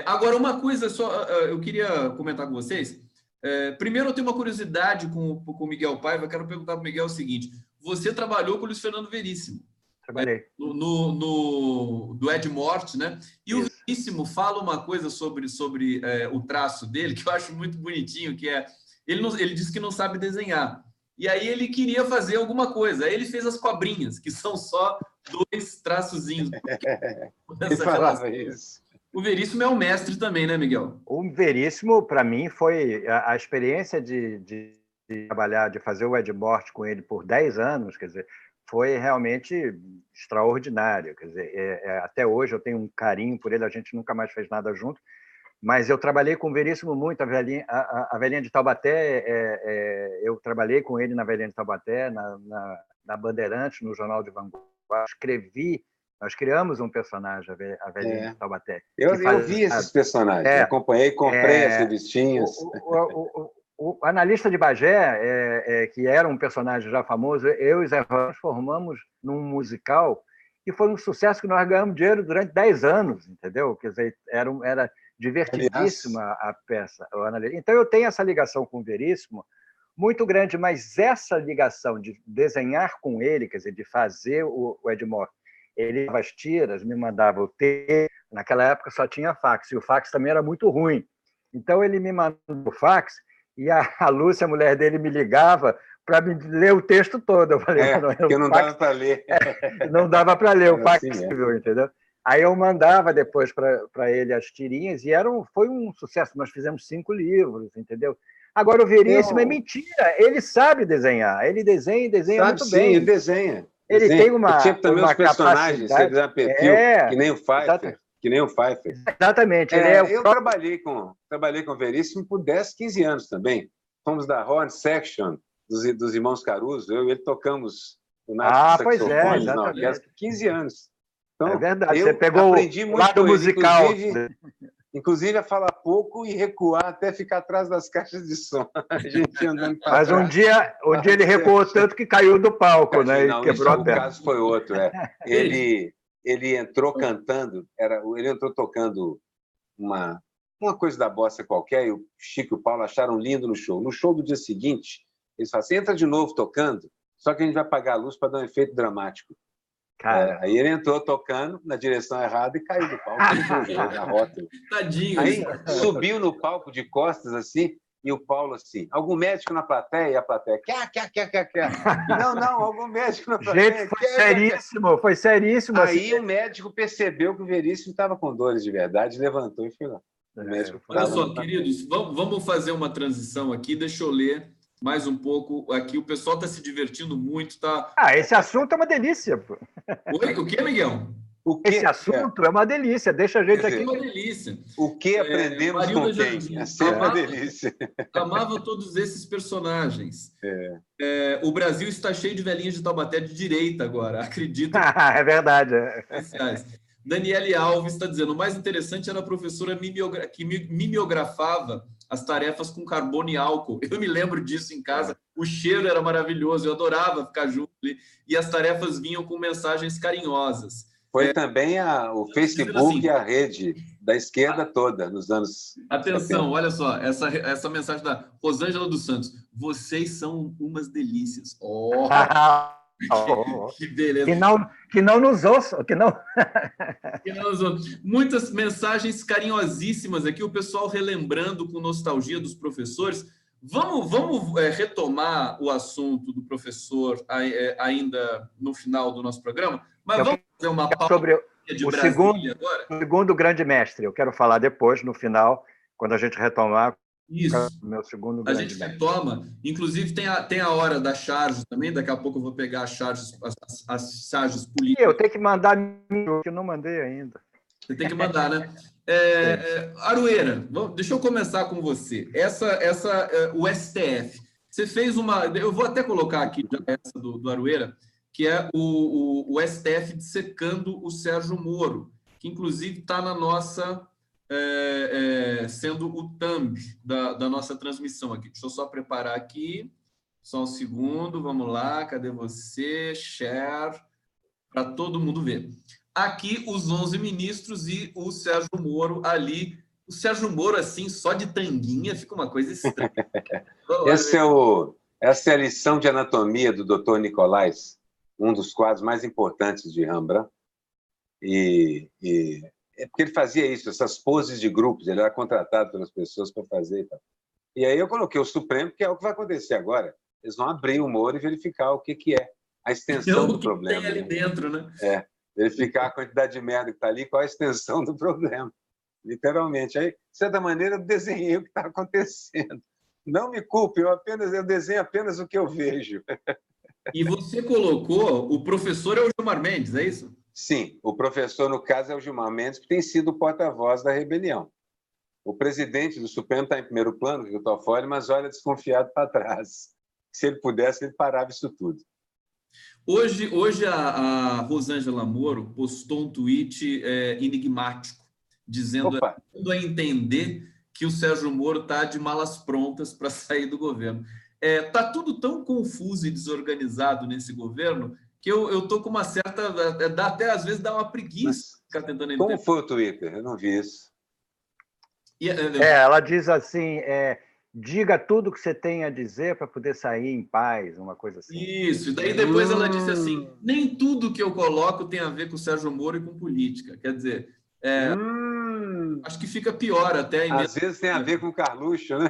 C: Agora, uma coisa só, eu queria comentar com vocês. Primeiro, eu tenho uma curiosidade com o Miguel Paiva. Eu quero perguntar para o Miguel o seguinte: você trabalhou com o Luiz Fernando Veríssimo.
B: Trabalhei.
C: Do Ed Morte, né? E o Veríssimo fala uma coisa sobre o traço dele, que eu acho muito bonitinho, que ele disse que não sabe desenhar. E aí ele queria fazer alguma coisa. Aí ele fez as cobrinhas, que são só 2 traçozinhos.
A: Ele falava isso.
C: O Veríssimo é um mestre também, né, Miguel?
B: O Veríssimo, para mim, foi a experiência de trabalhar, de fazer o Ed Morte com ele por 10 anos, quer dizer, foi realmente extraordinário. Quer dizer, até hoje eu tenho um carinho por ele, a gente nunca mais fez nada junto, mas eu trabalhei com o Veríssimo muito, a Velhinha de Taubaté, eu trabalhei com ele na Velhinha de Taubaté, na Bandeirantes, no Jornal de Vanguarda, nós criamos um personagem, a Velhinha de Taubaté.
A: Eu vi esses personagens, acompanhei, comprei as revistinhas.
B: O analista de Bagé, que era um personagem já famoso, eu e Zé Ramos formamos num musical e foi um sucesso que nós ganhamos dinheiro durante 10 anos, entendeu? Quer dizer, era divertidíssima a peça. Então, eu tenho essa ligação com o Veríssimo muito grande, mas essa ligação de desenhar com ele, quer dizer, de fazer o Edmore, ele dava as tiras, me mandava o texto, naquela época só tinha fax, e o fax também era muito ruim. Então ele me mandava o fax, e a Lúcia, a mulher dele, me ligava para me ler o texto todo. Eu falei,
A: porque não dava para ler.
B: Não dava para ler, o fax, assim, entendeu? Aí eu mandava depois para ele as tirinhas, e foi um sucesso. Nós fizemos 5 livros, entendeu? Agora, o Veríssimo é mentira. Ele sabe desenhar. Ele desenha muito bem.
A: Sim, ele desenha.
B: Ele tem uma
A: tinha também os personagens, você desenha perfil, que nem o Pfeiffer. Que nem o Pfeiffer.
B: Exatamente.
A: Eu trabalhei com o Veríssimo por 10, 15 anos também. Fomos da Horn Section, dos irmãos Caruso. Eu e ele tocamos o saxofone na orquestra por 15 anos. Então,
B: é verdade. Você pegou o lado musical.
A: Inclusive a falar pouco e recuar até ficar atrás das caixas de som. A gente andando para
B: Mas um dia ele recuou tanto que caiu do palco, né?
A: Não,
B: e quebrou a perna.
A: O caso foi outro. Ele entrou cantando, ele entrou tocando uma coisa da bossa qualquer, e o Chico e o Paulo acharam lindo no show. No show do dia seguinte, eles falaram assim, entra de novo tocando, só que a gente vai apagar a luz para dar um efeito dramático. Aí ele entrou tocando na direção errada e caiu do palco na rótula.
C: Tadinho.
A: Aí subiu no palco de costas assim, e o Paulo assim, algum médico na plateia? E a plateia, não, algum médico na plateia.
B: Gente, foi seríssimo.
A: Aí o médico percebeu que o Veríssimo estava com dores de verdade, levantou e foi lá.
C: Olha só, queridos, vamos fazer uma transição aqui, deixa eu ler mais um pouco aqui. O pessoal está se divertindo muito, tá?
B: Esse assunto é uma delícia, pô.
C: Oi, o que, Miguel?
B: Esse assunto é uma delícia, deixa a gente aqui.
C: É uma delícia.
A: O que aprendemos com quem? É sempre uma delícia.
C: Amava todos esses personagens. O Brasil está cheio de velhinhas de Taubaté de direita agora, acredito.
B: É verdade.
C: Daniele Alves está dizendo, o mais interessante era a professora que mimeografava as tarefas com carbono e álcool. Eu me lembro disso em casa. O cheiro era maravilhoso, eu adorava ficar junto ali. E as tarefas vinham com mensagens carinhosas.
A: Foi também o Facebook assim, e a rede da esquerda toda, nos anos...
C: Atenção, 70. Olha só, essa mensagem da Rosângela dos Santos. Vocês são umas delícias. Que beleza.
B: Que não nos ouçam.
C: Muitas mensagens carinhosíssimas aqui, o pessoal relembrando com nostalgia dos professores. Vamos retomar o assunto do professor ainda no final do nosso programa, mas vamos fazer uma pausa
B: sobre o segundo grande mestre. Eu quero falar depois, no final, quando a gente retomar.
C: Isso.
B: Meu segundo
C: a gente retoma. Inclusive, tem a hora da charge também. Daqui a pouco eu vou pegar as charges políticas.
B: Eu tenho que mandar, que eu não mandei ainda.
C: Você tem que mandar, né? Aroeira, deixa eu começar com você. O STF. Você fez uma... Eu vou até colocar aqui essa do Aroeira, que é o STF dissecando o Sérgio Moro, que inclusive está na nossa... sendo o thumb da nossa transmissão aqui. Deixa eu só preparar aqui. Só um segundo, vamos lá. Cadê você? Share, para todo mundo ver. Aqui os 11 ministros e o Sérgio Moro ali. O Sérgio Moro, assim, só de tanguinha, fica uma coisa estranha.
A: Essa é a lição de anatomia do Dr. Nicolás, um dos quadros mais importantes de Rembrandt. É porque ele fazia isso, essas poses de grupos, ele era contratado pelas pessoas para fazer. E aí eu coloquei o Supremo, que é o que vai acontecer agora. Eles vão abrir o Moro e verificar o que é a extensão do problema.
C: Tem ali dentro, né?
A: Verificar a quantidade de merda que está ali, qual a extensão do problema. Literalmente. Aí, de certa maneira, eu desenhei o que está acontecendo. Não me culpe, eu desenho apenas o que eu vejo.
C: E você colocou, o professor é o Gilmar Mendes, é isso?
A: Sim, o professor, no caso, é o Gilmar Mendes, que tem sido o porta-voz da rebelião. O presidente do Supremo está em primeiro plano, que eu estou fora, mas olha desconfiado para trás. Se ele pudesse, ele parava isso tudo.
C: Hoje a Rosângela Moro postou um tweet enigmático, dizendo a entender que o Sérgio Moro está de malas prontas para sair do governo. Está tudo tão confuso e desorganizado nesse governo que eu estou com uma certa... até às vezes dá uma preguiça ficar tentando entender.
A: Como foi o Twitter? Eu não vi isso.
B: Ela diz assim, diga tudo o que você tem a dizer para poder sair em paz, uma coisa assim.
C: Isso, e daí depois ela disse assim, nem tudo que eu coloco tem a ver com o Sérgio Moro e com política. Quer dizer, acho que fica pior até.
A: Às vezes tem a ver com o Carluxo, né?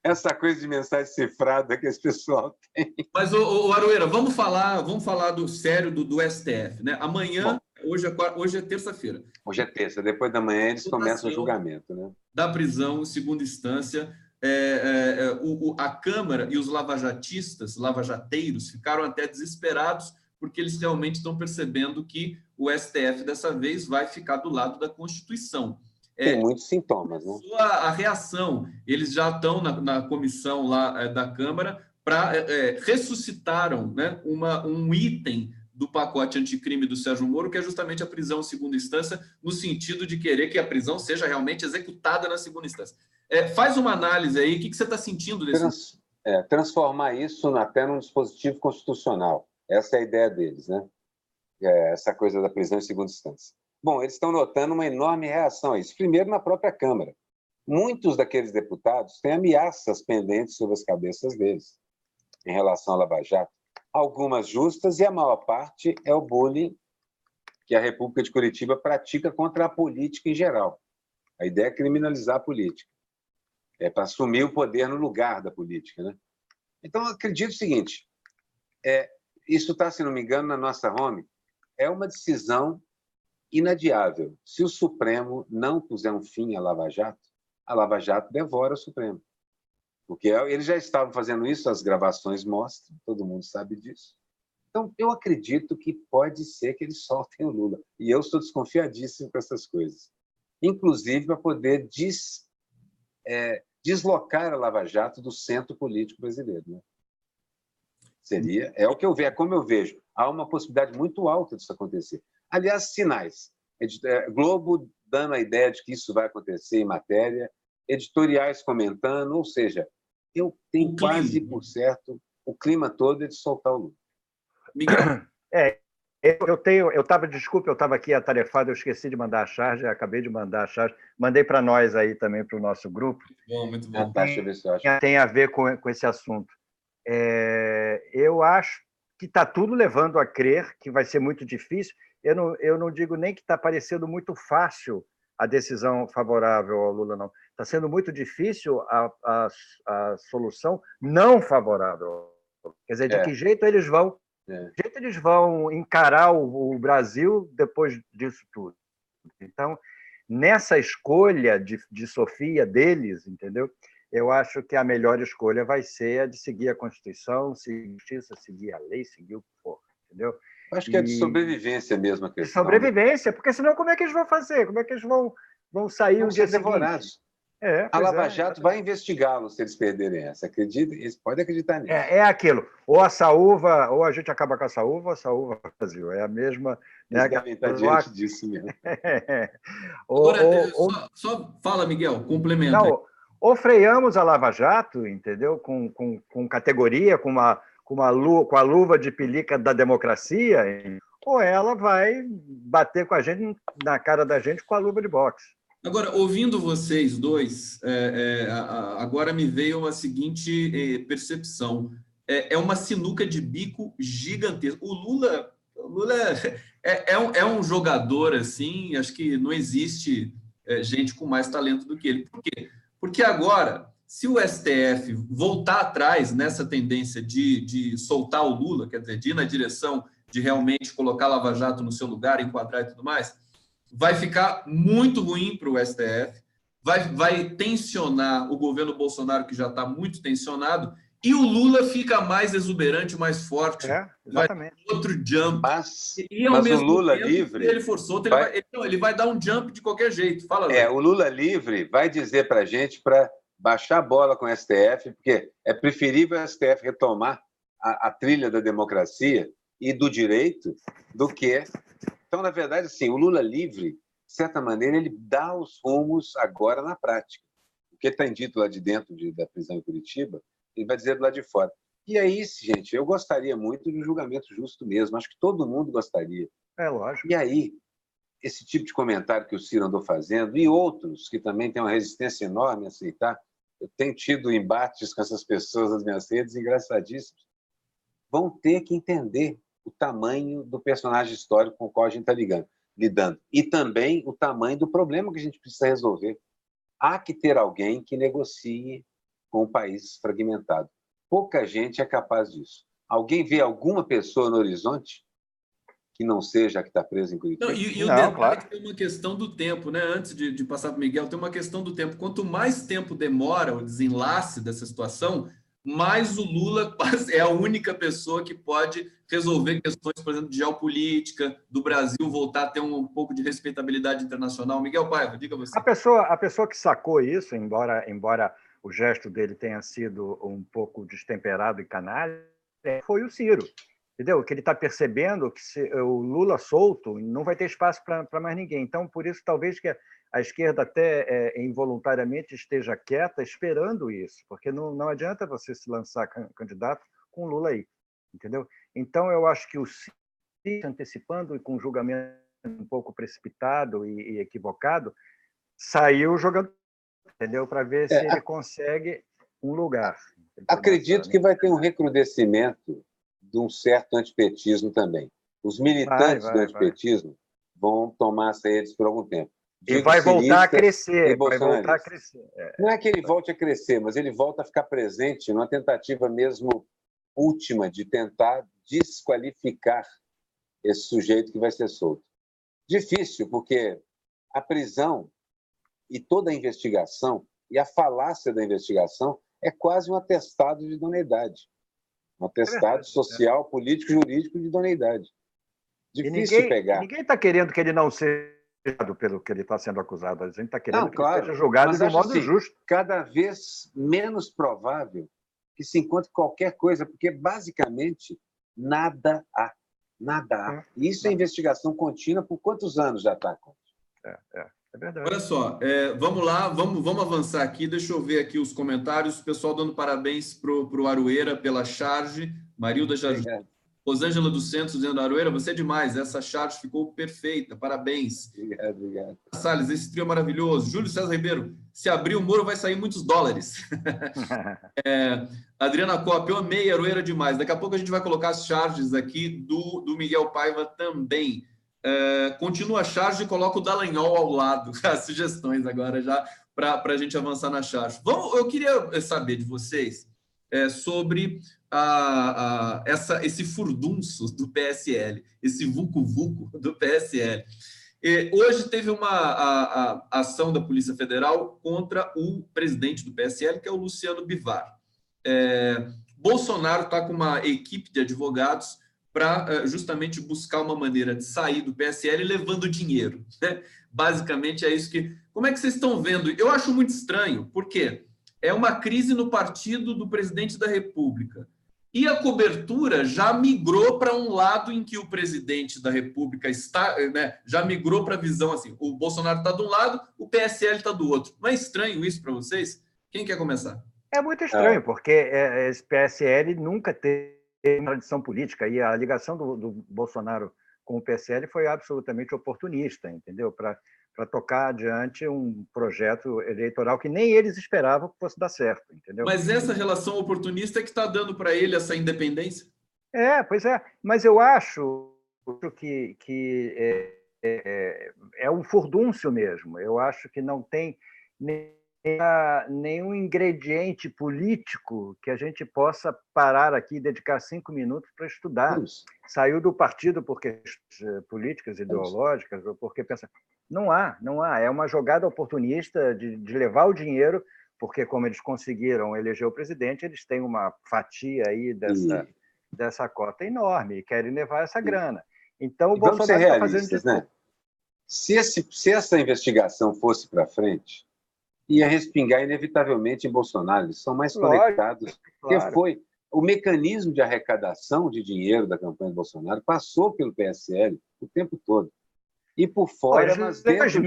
A: Essa coisa de mensagem cifrada que esse pessoal tem.
C: Mas, Aroeira, vamos falar do sério do STF, né? Amanhã, hoje é terça-feira.
A: Hoje é terça, depois da manhã eles começam o julgamento, né?
C: Da prisão em segunda instância. A Câmara e os lavajateiros, ficaram até desesperados, porque eles realmente estão percebendo que o STF, dessa vez, vai ficar do lado da Constituição.
A: Tem muitos sintomas, né?
C: A reação, eles já estão na comissão lá da Câmara ressuscitaram, né, um item do pacote anticrime do Sérgio Moro, que é justamente a prisão em segunda instância, no sentido de querer que a prisão seja realmente executada na segunda instância. Faz uma análise aí, o que você está sentindo desse...
A: Transformar isso até num dispositivo constitucional. Essa é a ideia deles, né? Essa coisa da prisão em segunda instância. Bom, eles estão notando uma enorme reação a isso. Primeiro, na própria Câmara. Muitos daqueles deputados têm ameaças pendentes sobre as cabeças deles em relação à Lava Jato. Algumas justas e a maior parte é o bullying que a República de Curitiba pratica contra a política em geral. A ideia é criminalizar a política. É para assumir o poder no lugar da política, né? Então, eu acredito o seguinte, isso está, se não me engano, na nossa home, é uma decisão inadiável. Se o Supremo não puser um fim à Lava Jato devora o Supremo. Porque eles já estavam fazendo isso, as gravações mostram, todo mundo sabe disso. Então, eu acredito que pode ser que eles soltem o Lula. E eu sou desconfiadíssimo com essas coisas. Inclusive para poder deslocar a Lava Jato do centro político brasileiro, né? É o que eu vejo, é como eu vejo. Há uma possibilidade muito alta disso acontecer. Aliás, sinais. Globo dando a ideia de que isso vai acontecer em matéria, editoriais comentando, ou seja, eu tenho quase por certo o clima todo é de soltar o Lula.
C: Miguel.
B: Desculpa, eu estava aqui atarefado, eu esqueci de mandar a charge, acabei de mandar a charge, mandei para nós aí também, para o nosso grupo.
C: Muito bom.
B: Tem a ver com esse assunto. Eu acho que está tudo levando a crer que vai ser muito difícil. Eu não digo nem que está parecendo muito fácil a decisão favorável ao Lula, não. Está sendo muito difícil a solução não favorável. Quer dizer, de que jeito eles vão? De que jeito eles vão encarar o Brasil depois disso tudo? Então, nessa escolha de Sofia deles, entendeu? Eu acho que a melhor escolha vai ser a de seguir a Constituição, seguir a justiça, seguir a lei, seguir o que for, entendeu?
A: Acho que é de sobrevivência mesmo a questão.
B: De sobrevivência, porque senão como é que eles vão fazer? Como é que eles vão sair o dia
A: devorados. A Lava Jato vai investigá-los se eles perderem essa. Eles podem acreditar nisso.
B: É aquilo. Ou a saúva, ou a gente acaba com a saúva, ou a saúva Brasil. É a mesma...
A: Eles devem estar diante disso mesmo.
C: Só fala, Miguel, complementa.
B: Não, ou freamos a Lava Jato, entendeu? Com categoria, com a luva de pelica da democracia, ou ela vai bater com a gente, na cara da gente, com a luva de boxe.
C: Agora, ouvindo vocês dois, agora me veio a seguinte percepção. É uma sinuca de bico gigantesca. O Lula é um jogador, assim, acho que não existe gente com mais talento do que ele. Por quê? Porque agora, se o STF voltar atrás nessa tendência de soltar o Lula, quer dizer, de ir na direção de realmente colocar a Lava Jato no seu lugar, enquadrar e tudo mais, vai ficar muito ruim para o STF, vai tensionar o governo Bolsonaro, que já está muito tensionado, e o Lula fica mais exuberante, mais forte.
B: Exatamente.
C: Vai outro jump.
A: Mas o Lula livre...
C: Se ele for solto, ele vai dar um jump de qualquer jeito. Fala,
A: o Lula livre vai dizer para a gente para baixar a bola com o STF, porque é preferível o STF retomar a trilha da democracia e do direito do que... Então, na verdade, assim, o Lula livre, de certa maneira, ele dá os rumos agora na prática. O que está dito lá de dentro da prisão em Curitiba, ele vai dizer do lado de fora. E aí, gente, eu gostaria muito de um julgamento justo mesmo. Acho que todo mundo gostaria.
B: É lógico.
A: E aí, esse tipo de comentário que o Ciro andou fazendo, e outros que também têm uma resistência enorme a aceitar, eu tenho tido embates com essas pessoas nas minhas redes engraçadíssimos, vão ter que entender o tamanho do personagem histórico com o qual a gente está lidando. E também o tamanho do problema que a gente precisa resolver. Há que ter alguém que negocie com o país fragmentado. Pouca gente é capaz disso. Alguém vê alguma pessoa no horizonte que não seja a que está presa em Curitiba?
C: Não, e o detalhe é que tem uma questão do tempo, né? Antes de passar para o Miguel, tem uma questão do tempo. Quanto mais tempo demora o desenlace dessa situação, mais o Lula é a única pessoa que pode resolver questões, por exemplo, de geopolítica, do Brasil voltar a ter um pouco de respeitabilidade internacional. Miguel Paiva, diga você.
B: A pessoa que sacou isso, embora o gesto dele tenha sido um pouco destemperado e canalha, foi o Ciro. Entendeu? Que ele está percebendo que se o Lula solto não vai ter espaço para mais ninguém. Então, por isso, talvez que a esquerda até involuntariamente esteja quieta esperando isso, porque não adianta você se lançar candidato com o Lula aí, entendeu? Então, eu acho que o Ciro, antecipando e com um julgamento um pouco precipitado e equivocado, saiu jogando, entendeu? Para ver se ele consegue um lugar.
A: Acredito que vai ter um recrudescimento de um certo antipetismo também. Os militantes do antipetismo vão tomar as redes por algum tempo.
B: E vai voltar a crescer. Vai voltar a crescer.
A: Não é que ele volte a crescer, mas ele volta a ficar presente numa tentativa mesmo última de tentar desqualificar esse sujeito que vai ser solto. Difícil, porque a prisão e toda a investigação e a falácia da investigação é quase um atestado de idoneidade. Um atestado social, político, jurídico de idoneidade. Difícil pegar.
B: Ninguém está querendo que ele não seja julgado pelo que ele está sendo acusado. A gente está querendo que ele seja julgado de um modo justo.
A: Cada vez menos provável que se encontre qualquer coisa, porque, basicamente, nada há. Nada há. E isso é investigação contínua por quantos anos já está?
B: É verdade.
C: Olha só, vamos lá, vamos avançar aqui. Deixa eu ver aqui os comentários. O pessoal dando parabéns para o Aroeira pela charge. Marilda Jaju. Rosângela dos Santos dizendo: Aroeira, você é demais. Essa charge ficou perfeita. Parabéns.
A: Obrigado.
C: Salles, esse trio é maravilhoso. Júlio César Ribeiro, se abrir o muro vai sair muitos dólares. Adriana Copa, eu amei Aroeira demais. Daqui a pouco a gente vai colocar as charges aqui do Miguel Paiva também. Continua a charge e coloca o Dallagnol ao lado. As sugestões agora já para a gente avançar na charge. Eu queria saber de vocês sobre esse furdunço do PSL, esse vucu-vucu do PSL. Hoje teve uma ação da Polícia Federal contra o presidente do PSL, que é o Luciano Bivar. Bolsonaro está com uma equipe de advogados para justamente buscar uma maneira de sair do PSL levando dinheiro, né? Basicamente é isso que... Como é que vocês estão vendo? Eu acho muito estranho, porque é uma crise no partido do presidente da República. E a cobertura já migrou para um lado em que o presidente da República está, né, já migrou para a visão assim, o Bolsonaro está de um lado, o PSL está do outro. Não é estranho isso para vocês? Quem quer começar?
B: É muito estranho, porque esse PSL nunca teve tradição política, e a ligação do Bolsonaro com o PSL foi absolutamente oportunista, entendeu? Para tocar adiante um projeto eleitoral que nem eles esperavam que fosse dar certo, entendeu?
C: Mas essa relação oportunista é que está dando para ele essa independência?
B: Pois é. Mas eu acho que é um furdúncio mesmo. Eu acho que não tem nenhum ingrediente político que a gente possa parar aqui e dedicar 5 minutos para estudar. Saiu do partido por questões políticas, ideológicas, ou porque pensa... Não há. É uma jogada oportunista de levar o dinheiro, porque, como eles conseguiram eleger o presidente, eles têm uma fatia aí dessa cota enorme e querem levar essa grana. Então, o Bolsonaro está fazendo de tudo.
A: Né? Se essa investigação fosse para frente, ia respingar inevitavelmente em Bolsonaro. Eles são mais conectados. Porque foi o mecanismo de arrecadação de dinheiro da campanha de Bolsonaro passou pelo PSL o tempo todo. E por fora, mas dentro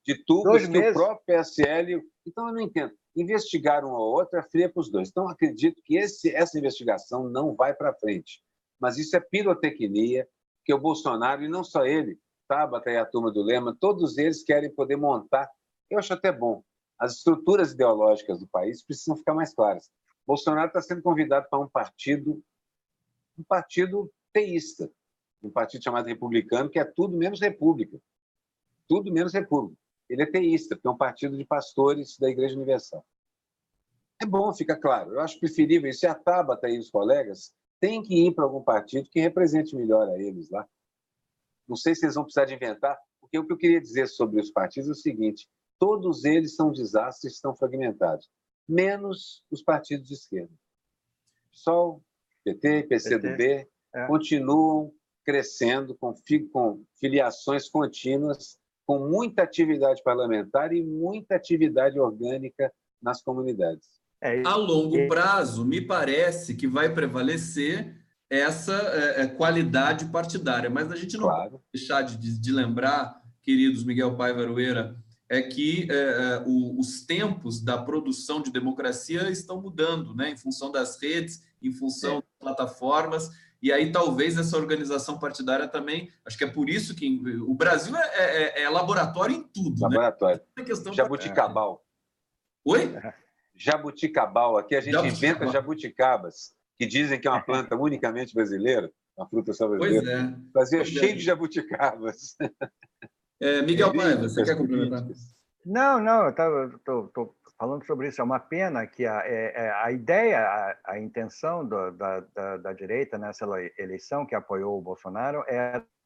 A: de tubos que o próprio PSL... Então, eu não entendo. Investigar um ao outro é fria para os dois. Então, acredito que essa investigação não vai para frente. Mas isso é pirotecnia, que o Bolsonaro, e não só ele, Tabata e a turma do Lema, todos eles querem poder montar. Eu acho até bom. As estruturas ideológicas do país precisam ficar mais claras. Bolsonaro está sendo convidado para um partido teísta, um partido chamado Republicano, que é tudo menos república. Tudo menos república. Ele é teísta, porque é um partido de pastores da Igreja Universal. É bom, fica claro. Eu acho preferível, e se a Tabata e os colegas têm que ir para algum partido que represente melhor a eles lá. Não sei se eles vão precisar de inventar, porque o que eu queria dizer sobre os partidos é o seguinte: todos eles são desastres, estão fragmentados, menos os partidos de esquerda. PSOL, PT, PCdoB, continuam crescendo com filiações contínuas, com muita atividade parlamentar e muita atividade orgânica nas comunidades.
C: A longo prazo, me parece que vai prevalecer essa qualidade partidária. Mas a gente não pode deixar de lembrar, queridos Miguel Paiva Aroeira, que os tempos da produção de democracia estão mudando, né? Em função das redes, em função das plataformas, e aí talvez essa organização partidária também, acho que é por isso que o Brasil é laboratório em tudo.
A: Laboratório. Né? Jabuticabal.
C: Oi?
A: Jabuticabal. Aqui a gente inventa jabuticabas, que dizem que é uma planta unicamente brasileira, uma fruta só brasileira.
C: Pois é.
A: Brasil cheio de jabuticabas.
C: Miguel Paiva, você quer complementar?
B: Não, eu estou falando sobre isso. É uma pena que a ideia, a intenção da direita nessa eleição que apoiou o Bolsonaro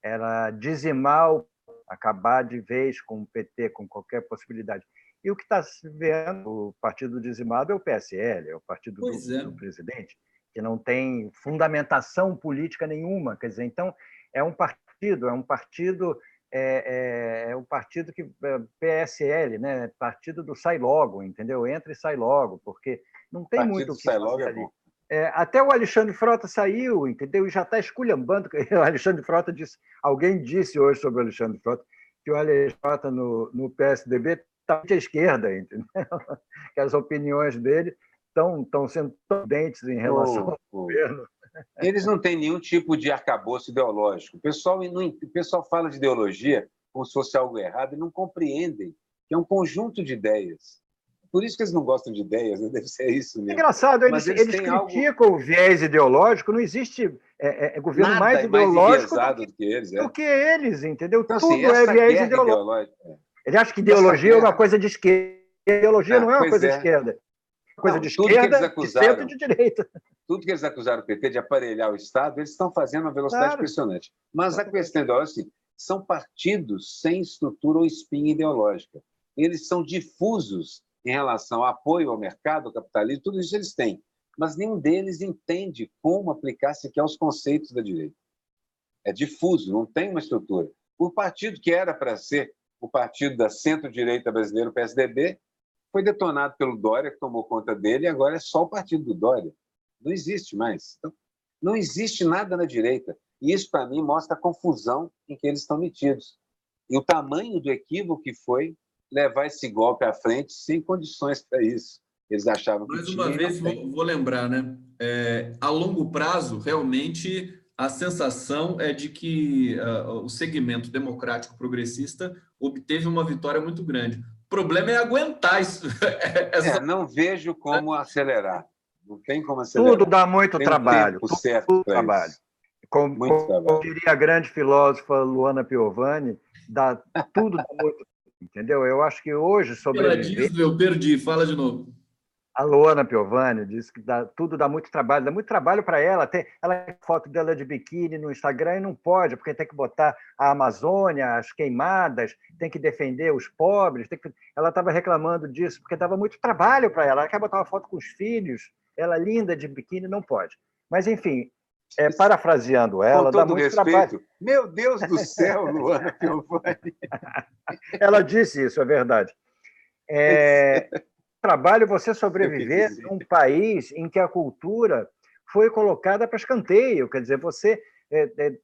B: era dizimar, acabar de vez com o PT, com qualquer possibilidade. E o que está se vendo, o partido dizimado é o PSL, é o partido do presidente, que não tem fundamentação política nenhuma. Quer dizer, então, é um partido que PSL, né? Partido do sai logo, entendeu? Entra e sai logo, porque não tem muito o que fazer ali. Até o Alexandre Frota saiu, entendeu? E já está esculhambando. O Alexandre Frota disse, alguém disse hoje sobre o Alexandre Frota que o Alexandre Frota no PSDB está muito à esquerda, entendeu? Que as opiniões dele estão sendo tendentes em relação ao governo.
A: Eles não têm nenhum tipo de arcabouço ideológico. O pessoal fala de ideologia como se fosse algo errado e não compreendem que é um conjunto de ideias. Por isso que eles não gostam de ideias, né? Deve ser isso mesmo.
B: É engraçado, eles criticam o viés ideológico, não existe governo
A: nada
B: mais ideológico
A: do
B: que eles, entendeu?
A: Então,
B: tudo
A: assim,
B: viés ideológico. Ele acha que ideologia é uma coisa de esquerda. Ideologia não é uma coisa de esquerda. É uma coisa de esquerda, de centro e de direita.
A: Tudo que eles acusaram o PT de aparelhar o Estado, eles estão fazendo uma velocidade impressionante. Mas a questão é assim, são partidos sem estrutura ou espinha ideológica. Eles são difusos em relação ao apoio ao mercado, ao capitalismo, tudo isso eles têm. Mas nenhum deles entende como aplicar sequer os conceitos da direita. É difuso, não tem uma estrutura. O partido que era para ser o partido da centro-direita brasileira, o PSDB, foi detonado pelo Dória, que tomou conta dele, e agora é só o partido do Dória. Não existe mais. Então, não existe nada na direita. E isso, para mim, mostra a confusão em que eles estão metidos. E o tamanho do equívoco que foi levar esse golpe à frente sem condições para isso. Eles achavam que
C: mais uma vez, vou lembrar, né? A longo prazo, realmente, a sensação é de que o segmento democrático progressista obteve uma vitória muito grande. O problema é aguentar isso.
A: Não vejo como acelerar. Não tem como acelerar.
B: Tudo dá muito trabalho.
A: Tudo trabalho.
B: Como diria a grande filósofa Luana Piovani, tudo dá muito. Entendeu? Eu acho que hoje sobreviver...
C: Ela diz, eu perdi, fala de novo.
B: A Luana Piovani disse que tudo dá muito trabalho para ela. Ela tem foto dela de biquíni no Instagram e não pode, porque tem que botar a Amazônia, as queimadas, tem que defender os pobres. Ela estava reclamando disso, porque dava muito trabalho para ela. Ela quer botar uma foto com os filhos, ela linda de biquíni, não pode. Mas, enfim, parafraseando ela, dá muito trabalho.
A: Meu Deus do céu, Luana Piovani!
B: Ela disse isso, é verdade. Trabalho você sobreviver num país em que a cultura foi colocada para escanteio. Quer dizer, você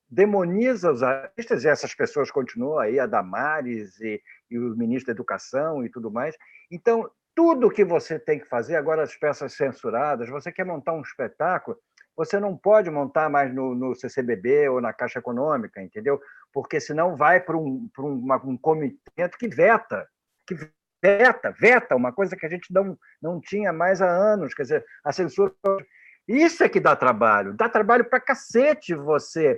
B: demoniza os artistas, e essas pessoas continuam aí, a Damares e o ministro da Educação e tudo mais. Então, tudo que você tem que fazer, agora as peças censuradas, você quer montar um espetáculo, você não pode montar mais no CCBB ou na Caixa Econômica, entendeu? Porque senão vai para um comitê que veta uma coisa que a gente não tinha mais há anos. Quer dizer, a censura... Isso é que dá trabalho para cacete você,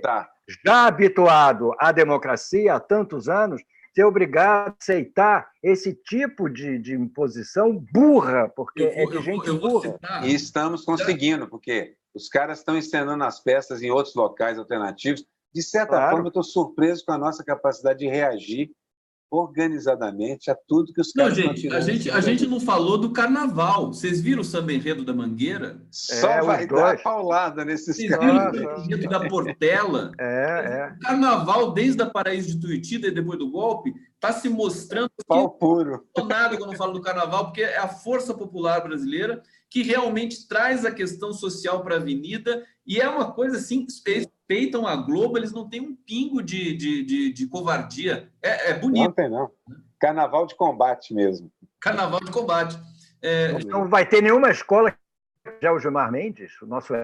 B: já habituado à democracia há tantos anos, ser obrigado a aceitar esse tipo de imposição burra, porque é de gente burra.
A: E estamos conseguindo, porque os caras estão encenando as peças em outros locais alternativos. De certa forma, eu estou surpreso com a nossa capacidade de reagir organizadamente a tudo que os caras estão tirando.
C: A gente não falou do carnaval. Vocês viram o samba enredo da Mangueira?
A: Só vai dar paulada nesses caras.
C: Vocês viram o enredo da Portela? O carnaval, desde a Paraíso de Tuiutida e depois do golpe, está se mostrando...
A: Pau puro.
C: Não nada quando eu falo do carnaval, porque é a força popular brasileira que realmente traz a questão social para a avenida, e é uma coisa assim, eles respeitam a Globo, eles não têm um pingo de covardia. É bonito.
A: Não tem, não. Carnaval de combate mesmo.
C: Carnaval de combate.
B: Não vai ter nenhuma escola já o Gilmar Mendes, o nosso...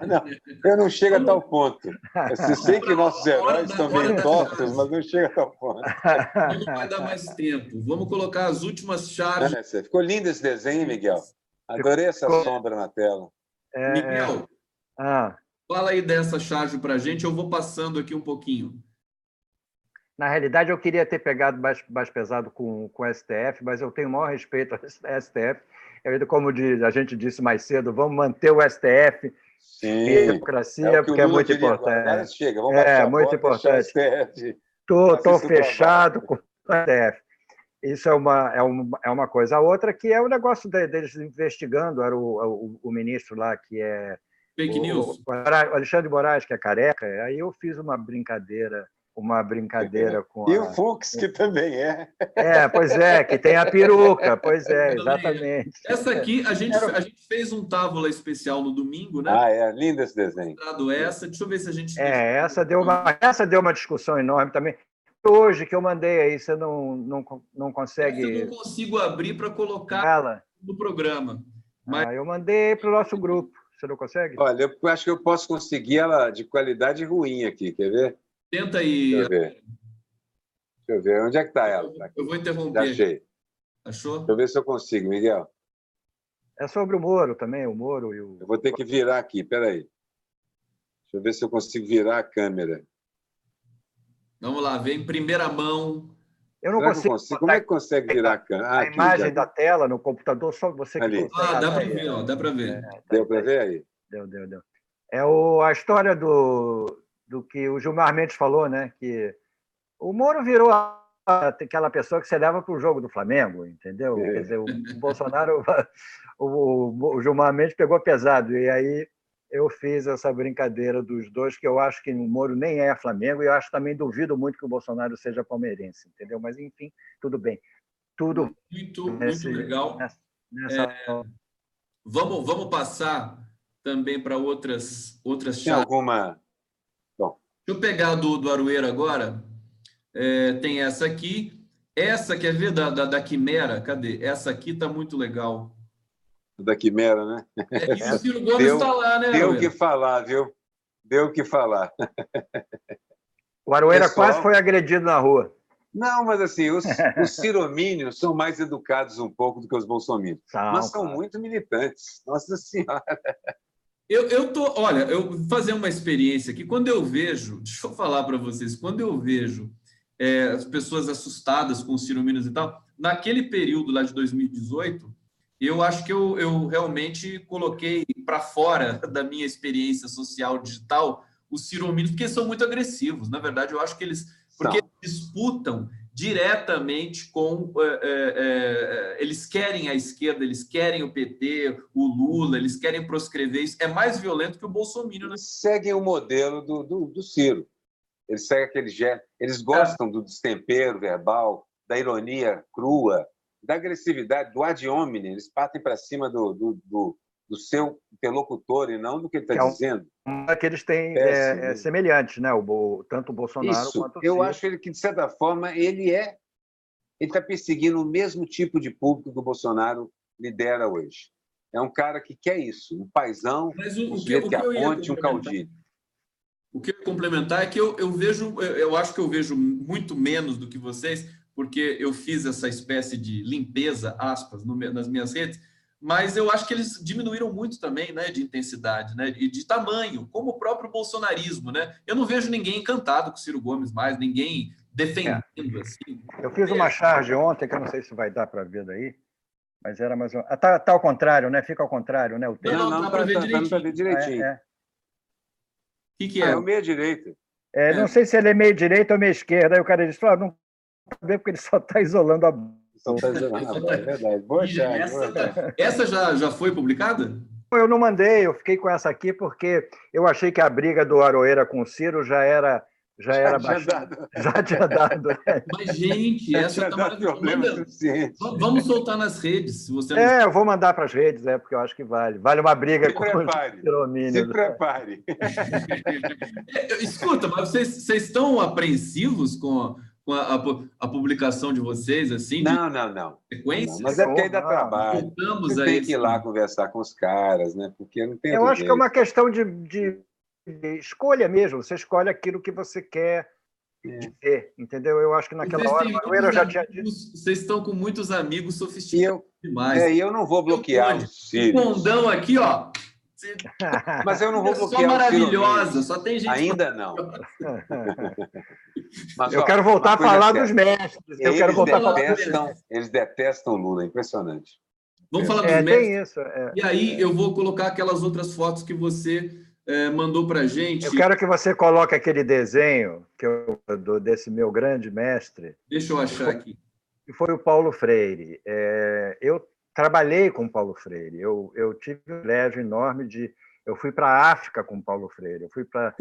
A: Não, eu não chego a tal ponto. Eu sei que nossos heróis estão meio tortos, mas não chega a tal ponto.
C: Não vai dar mais tempo. Vamos colocar as últimas chaves.
A: Ficou lindo esse desenho, Miguel. Adorei essa sombra na tela.
C: Miguel, fala aí dessa charge para a gente. Eu vou passando aqui um pouquinho.
B: Na realidade, eu queria ter pegado mais pesado com o STF, mas eu tenho o maior respeito ao STF. Como a gente disse mais cedo, vamos manter o STF e a democracia, porque é muito importante.
A: Chega, vamos
B: muito importante. Estou fechado com o STF. Isso é uma coisa. A outra que é o negócio deles investigando, era o ministro lá que é...
C: Fake news.
B: O Alexandre de Moraes, que é careca. Aí eu fiz uma brincadeira com
A: E o Fux, que também é.
B: Pois é, que tem a peruca. Pois é, exatamente.
C: Essa aqui, a gente fez um tábula especial no domingo, né?
A: Lindo esse desenho.
C: Deixa eu ver se a gente...
B: essa deu uma discussão enorme também. Hoje que eu mandei aí, você não consegue...
C: Eu não consigo abrir para colocar no programa.
B: Mas... eu mandei para o nosso grupo. Você não consegue?
A: Olha, eu acho que eu posso conseguir ela de qualidade ruim aqui, quer ver?
C: Tenta aí.
A: Deixa eu ver. Onde é que está ela?
C: Eu vou interromper.
A: Já achei.
C: Achou?
A: Deixa eu ver se eu consigo, Miguel.
B: É sobre o Moro também, o Moro e o...
A: Eu vou ter que virar aqui, peraí. Deixa eu ver se eu consigo virar a câmera.
C: Vamos lá, vem em primeira mão.
B: Eu não consigo.
A: Como é que consegue virar a câmera?
B: A imagem da tela no computador, só você que
A: consegue.
C: Dá para ver, dá para ver.
A: Deu para ver aí?
B: Deu. É a história do que o Gilmar Mendes falou, né? Que o Moro virou aquela pessoa que você leva para o jogo do Flamengo, entendeu? Quer dizer, o Bolsonaro, o Gilmar Mendes pegou pesado, e aí eu fiz essa brincadeira dos dois, que eu acho que o Moro nem é Flamengo, e eu também duvido muito que o Bolsonaro seja palmeirense, entendeu? Mas, enfim, tudo bem. Tudo
C: muito legal. Vamos passar também para outras chaves.
A: Tem alguma... Bom.
C: Deixa eu pegar do Aroeira agora. Tem essa aqui. Essa, quer ver, da Quimera? Cadê? Essa aqui está muito legal.
A: Da Quimera, né?
C: E o Ciro Gomes está lá, né,
A: Deu o que falar, viu? Deu o que falar.
B: O Aroeira quase foi agredido na rua.
A: Não, mas assim, os ciromínios são mais educados um pouco do que os bolsominions. Mas são muito militantes. Nossa Senhora!
C: Olha, eu vou fazer uma experiência aqui. Quando eu vejo, deixa eu falar para vocês, quando eu vejo as pessoas assustadas com os ciromínios e tal, naquele período lá de 2018, eu acho que eu realmente coloquei para fora da minha experiência social digital os ciromínios, porque são muito agressivos. Na verdade, eu acho que eles disputam diretamente com... eles querem a esquerda, eles querem o PT, o Lula, eles querem proscrever isso. É mais violento que o Bolsonaro.
A: Eles seguem o modelo do Ciro. Eles seguem aquele gesto. Eles gostam do destempero verbal, da ironia crua, da agressividade, do ad hominem. Eles partem para cima do seu interlocutor e não do que ele está dizendo.
B: Que eles têm semelhantes, né? Tanto o Bolsonaro quanto o Ciro.
A: Eu acho que, de certa forma, ele está perseguindo o mesmo tipo de público que o Bolsonaro lidera hoje. é um cara que quer isso, um paizão, um sujeito que aponte, um caudilho.
C: O que eu ia complementar é que eu acho que eu vejo muito menos do que vocês, porque eu fiz essa espécie de limpeza, aspas, nas minhas redes, mas eu acho que eles diminuíram muito também, né, de intensidade, né, e de tamanho, como o próprio bolsonarismo, né? Eu não vejo ninguém encantado com o Ciro Gomes mais, ninguém defendendo, assim.
B: Eu fiz uma charge ontem, que eu não sei se vai dar para ver daí, mas era mais uma... tá ao contrário, né? Fica ao contrário, né? O
C: texto. Não, dá para ver
A: direitinho.
C: O que é?
A: É o meia-direita.
B: Não sei se ele é meia-direita ou meia-esquerda. Aí o cara disse, não saber porque ele só está isolando a boca.
A: É verdade. Boa charge.
C: Essa já foi publicada?
B: Eu não mandei, eu fiquei com essa aqui porque eu achei que a briga do Aroeira com o Ciro já tinha dado.
C: Mas, gente, essa tá maravilhosa. Vamos soltar nas redes. Se você não...
B: eu vou mandar para as redes, porque eu acho que vale. Vale uma briga com o Ciromínio.
A: Se prepare.
C: Escuta, mas vocês estão apreensivos com a publicação de vocês, assim?
A: Não.
C: Sequência?
A: Mas é porque ainda trabalho. Você tem que ir lá conversar com os caras, né? Porque não tem.
B: Eu acho que é uma questão de escolha mesmo. Você escolhe aquilo que você quer ver, entendeu? Eu acho que naquela hora o Aroeira já tinha dito.
C: Vocês estão com muitos amigos sofisticados demais.
A: E eu não vou bloquear os Círios.
C: O condão aqui, ó.
A: Mas eu não vou bloquear
C: só maravilhosa, só tem gente.
A: Ainda não.
B: Mas, eu quero voltar a falar dos mestres.
A: Eles detestam o Lula, é impressionante.
C: Vamos falar dos mestres.
B: Tem isso.
C: E aí eu vou colocar aquelas outras fotos que você mandou para a gente.
B: Eu quero que você coloque aquele desenho desse meu grande mestre.
C: Deixa eu achar aqui.
B: Que foi o Paulo Freire. Eu trabalhei com o Paulo Freire. Eu tive um privilégio enorme de... Eu fui para a África com o Paulo Freire. Eu fui para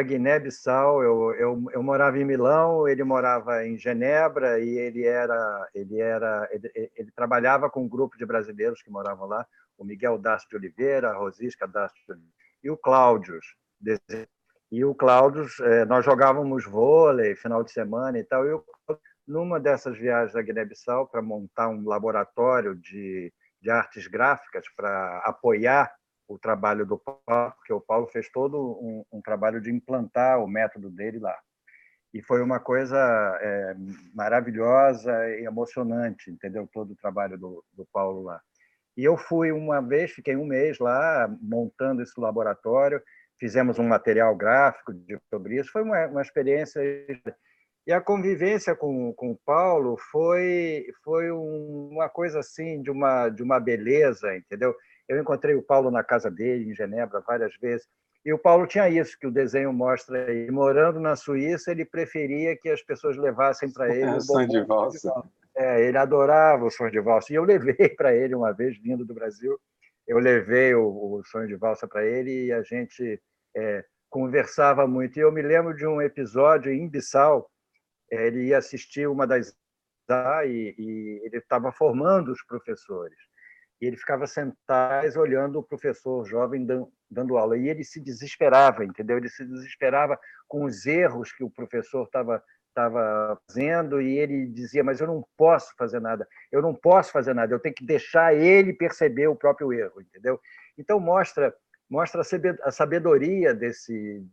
B: Guiné-Bissau. Eu morava em Milão, ele morava em Genebra e ele trabalhava com um grupo de brasileiros que moravam lá, o Miguel Dácio de Oliveira, a Rosisca Dácio de Oliveira, e o Cláudio. E o Cláudio, nós jogávamos vôlei final de semana e tal, e numa dessas viagens à Guiné-Bissau para montar um laboratório de artes gráficas para apoiar o trabalho do Paulo, porque o Paulo fez todo um trabalho de implantar o método dele lá. E foi uma coisa maravilhosa e emocionante, entendeu? Todo o trabalho do Paulo lá. E eu fui uma vez, fiquei um mês lá montando esse laboratório, fizemos um material gráfico sobre isso, foi uma experiência. E a convivência com o Paulo foi uma coisa assim de uma beleza, entendeu? Eu encontrei o Paulo na casa dele, em Genebra, várias vezes, e o Paulo tinha isso, que o desenho mostra. E morando na Suíça, ele preferia que as pessoas levassem para ele o
A: som de valsa.
B: Ele adorava o som de valsa. E eu levei para ele uma vez, vindo do Brasil, eu levei o som de valsa para ele e a gente conversava muito. E eu me lembro de um episódio em Bissau, ele ia assistir uma das e ele estava formando os professores. E ele ficava sentado olhando o professor jovem dando aula. E ele se desesperava, entendeu? Ele se desesperava com os erros que o professor estava fazendo, e ele dizia, mas eu não posso fazer nada, eu tenho que deixar ele perceber o próprio erro, entendeu? Então, mostra a sabedoria desse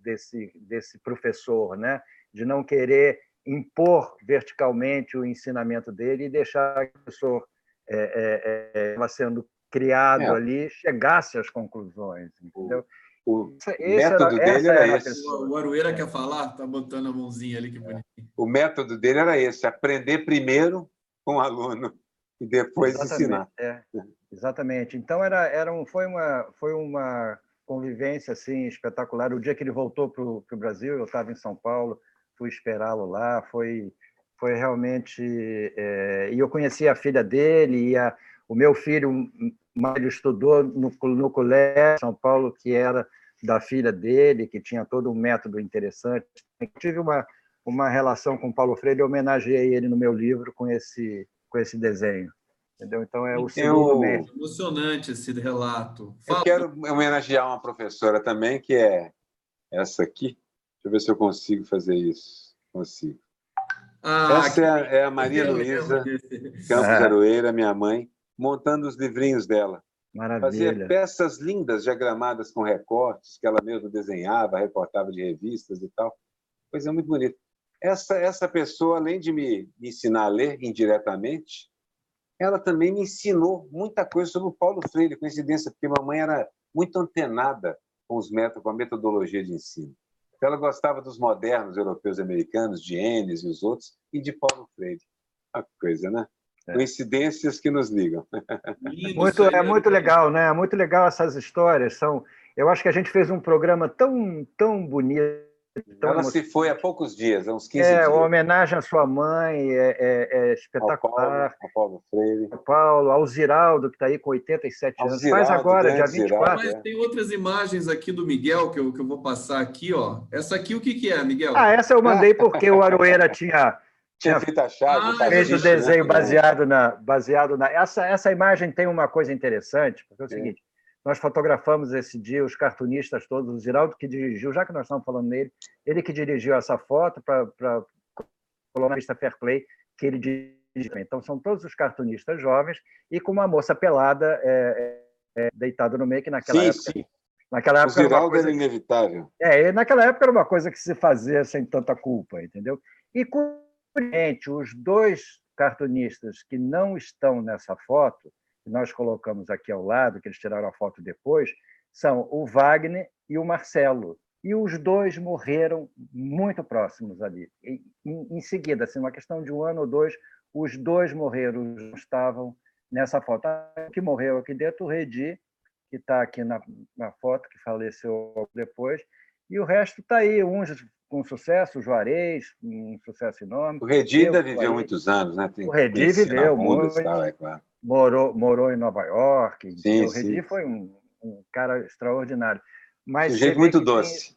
B: professor, né? De não querer impor verticalmente o ensinamento dele e deixar que o professor estava sendo criado ali chegasse às conclusões, entendeu?
A: O método dele era esse.
C: O Aroeira quer falar? Está botando a mãozinha ali, que bonitinho.
A: O método dele era esse, aprender primeiro com o aluno e depois ensinar.
B: Exatamente. Então, foi uma convivência assim, espetacular. O dia que ele voltou para o Brasil, eu estava em São Paulo, fui esperá-lo lá, foi realmente... E eu conheci a filha dele, e o meu filho ele estudou no colégio São Paulo, que era da filha dele, que tinha todo um método interessante. Eu tive uma relação com o Paulo Freire, eu homenageei ele no meu livro com esse desenho. Entendeu? Então, é o segundo mês.
C: Emocionante esse relato.
A: Eu quero homenagear uma professora também, que é essa aqui. Deixa eu ver se eu consigo fazer isso. Consigo. Essa é a Maria Luísa Campos Aroeira, minha mãe. montando os livrinhos dela.
B: Maravilha.
A: Fazia peças lindas, diagramadas com recortes, que ela mesma desenhava, recortava de revistas e tal. Coisa muito bonita. Essa pessoa, além de me ensinar a ler indiretamente, ela também me ensinou muita coisa sobre o Paulo Freire, coincidência, porque mamãe era muito antenada com os métodos, com a metodologia de ensino. Ela gostava dos modernos europeus e americanos, de Ennis e os outros, e de Paulo Freire. Uma coisa, né? Coincidências que nos ligam.
B: É muito legal, né? Muito legal essas histórias. Eu acho que a gente fez um programa tão bonito.
A: Ela se foi há poucos dias, há uns 15 dias.
B: Uma homenagem à sua mãe é espetacular.
A: Ao Paulo Freire.
B: Ao Ziraldo, que está aí com 87 anos. Faz agora, dia 24.
C: Mas tem outras imagens aqui do Miguel que eu vou passar aqui, ó. Essa aqui, o que é, Miguel?
B: Essa eu mandei porque o Aroeira tinha
A: feito a chave.
B: Feito o desenho baseado na... Essa imagem tem uma coisa interessante, porque é o seguinte, nós fotografamos esse dia os cartunistas todos, o Ziraldo que dirigiu, já que nós estamos falando nele, ele que dirigiu essa foto para a revista Fair Play, que ele dirigiu. Então, são todos os cartunistas jovens e com uma moça pelada deitada no meio, que naquela época...
A: Sim.
B: Naquela época
A: o Ziraldo era inevitável.
B: Naquela época era uma coisa que se fazia sem tanta culpa, entendeu? E, curiosamente, os dois cartunistas que não estão nessa foto, que nós colocamos aqui ao lado, que eles tiraram a foto depois, são o Wagner e o Marcelo. E os dois morreram muito próximos ali. Em seguida, assim, uma questão de 1 ano ou 2, os dois morreram, estavam nessa foto. O que morreu aqui dentro, o Redi, que está aqui na foto, que faleceu depois, e o resto está aí, uns com sucesso, o Juarez, um sucesso enorme.
A: O Redi ainda viveu muitos anos, né?
B: O Redi viveu muito,
A: claro.
B: morou em Nova York.
A: Sim,
B: o Redi foi um cara extraordinário. Mas
A: sujeito muito doce.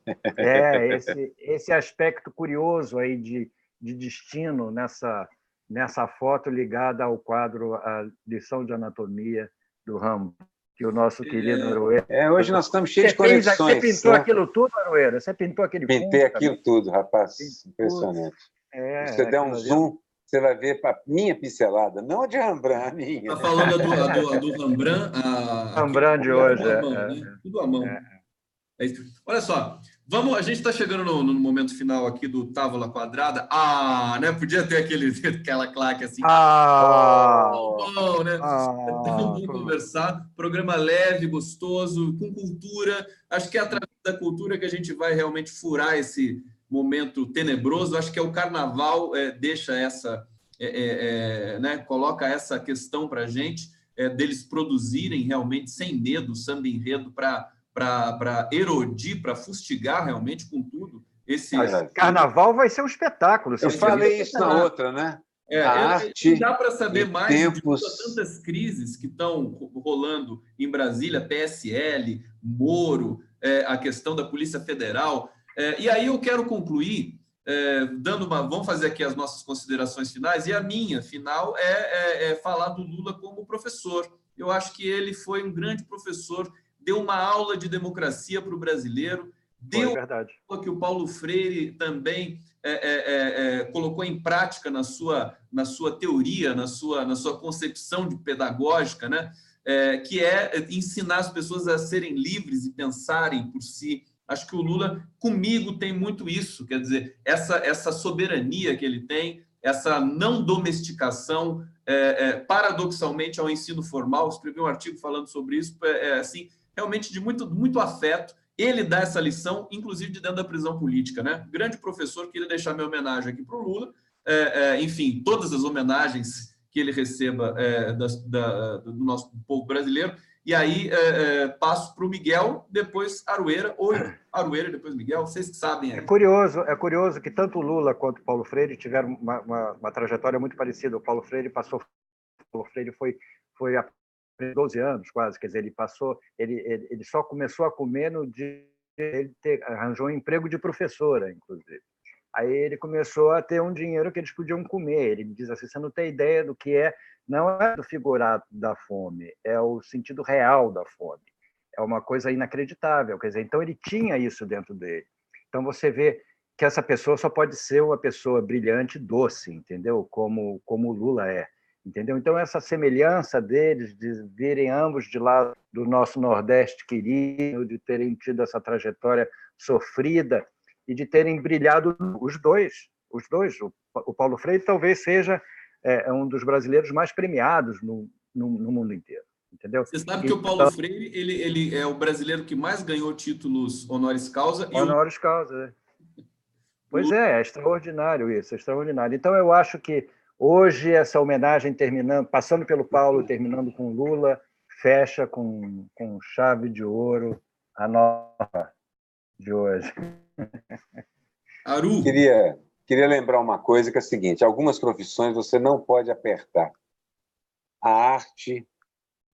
B: Esse aspecto curioso aí de destino nessa foto ligada ao quadro A Lição de Anatomia do Ramo, que o nosso querido Aroeira...
A: Hoje nós estamos cheios de conexões.
B: Você pintou aquilo tudo, Aroeira? Você pintou aquele fundo?
A: Pintei aquilo tudo, rapaz. Impressionante. Se você der um zoom, você vai ver a minha pincelada, não a de Rembrandt, a minha.
C: Está falando do Rembrandt?
B: Rembrandt de hoje.
C: Tudo à mão. Olha só, a gente está chegando no momento final aqui do Távola Quadrada. Né? Podia ter aquela claque assim. Bom, né? Tão bom conversar. Programa leve, gostoso, com cultura. Acho que é através da cultura que a gente vai realmente furar esse momento tenebroso. Acho que o Carnaval deixa né? Coloca essa questão para a gente, deles produzirem realmente sem medo, samba enredo para erodir, para fustigar realmente com tudo.
B: Carnaval vai ser um espetáculo.
A: Eu falei isso na outra, né? A arte.
C: Dá para saber mais
A: tempos...
C: de tantas crises que estão rolando em Brasília, PSL, Moro, a questão da Polícia Federal. E aí eu quero concluir vamos fazer aqui as nossas considerações finais, e a minha final é falar do Lula como professor. Eu acho que ele foi um grande professor, deu uma aula de democracia para o brasileiro, deu o que o Paulo Freire também colocou em prática na sua teoria, na sua concepção de pedagógica, né? Que é ensinar as pessoas a serem livres e pensarem por si. Acho que o Lula, comigo, tem muito isso, quer dizer, essa soberania que ele tem, essa não domesticação, paradoxalmente, ao ensino formal. Escrevi um artigo falando sobre isso, assim, realmente de muito afeto. Ele dá essa lição, inclusive de dentro da prisão política, né? Grande professor, queria deixar minha homenagem aqui para o Lula. Enfim, todas as homenagens que ele receba do nosso povo brasileiro. E aí passo para o Miguel, depois Aroeira, ou Aroeira, depois Miguel, vocês que sabem aí.
B: É curioso que tanto o Lula quanto o Paulo Freire tiveram uma trajetória muito parecida. O Paulo Freire foi há 12 anos, quase, quer dizer, ele só começou a comer no dia que ele arranjou um emprego de professora, inclusive. Aí ele começou a ter um dinheiro que eles podiam comer. Ele me diz assim, você não tem ideia do que não é do figurado da fome, é o sentido real da fome. É uma coisa inacreditável, quer dizer, então ele tinha isso dentro dele. Então você vê que essa pessoa só pode ser uma pessoa brilhante, doce, entendeu? Como o Lula é. entendeu? Então, essa semelhança deles, de virem ambos de lá do nosso Nordeste querido, de terem tido essa trajetória sofrida e de terem brilhado os dois. O Paulo Freire talvez seja um dos brasileiros mais premiados no mundo inteiro. Entendeu?
C: Você sabe que o Paulo Freire ele é o brasileiro que mais ganhou títulos honoris causa.
B: Honoris causa, Pois é extraordinário isso, é extraordinário. Então, eu acho que hoje essa homenagem passando pelo Paulo, terminando com Lula, fecha com chave de ouro a nova de hoje.
A: Aru. Queria lembrar uma coisa que é a seguinte: algumas profissões você não pode apertar. A arte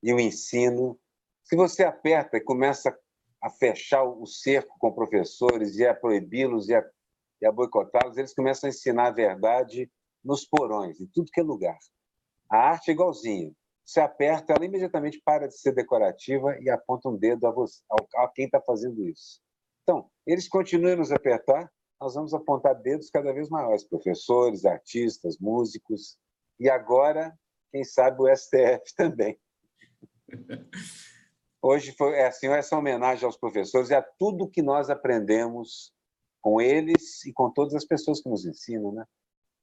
A: e o ensino, se você aperta e começa a fechar o cerco com professores e a proibi-los e a boicotá-los, eles começam a ensinar a verdade nos porões, em tudo que é lugar. A arte é igualzinho. Você aperta, ela imediatamente para de ser decorativa e aponta um dedo a quem está fazendo isso. Então, eles continuam a nos apertar, nós vamos apontar dedos cada vez maiores, professores, artistas, músicos, e agora, quem sabe, o STF também. Hoje foi essa homenagem aos professores e a tudo que nós aprendemos com eles e com todas as pessoas que nos ensinam, né?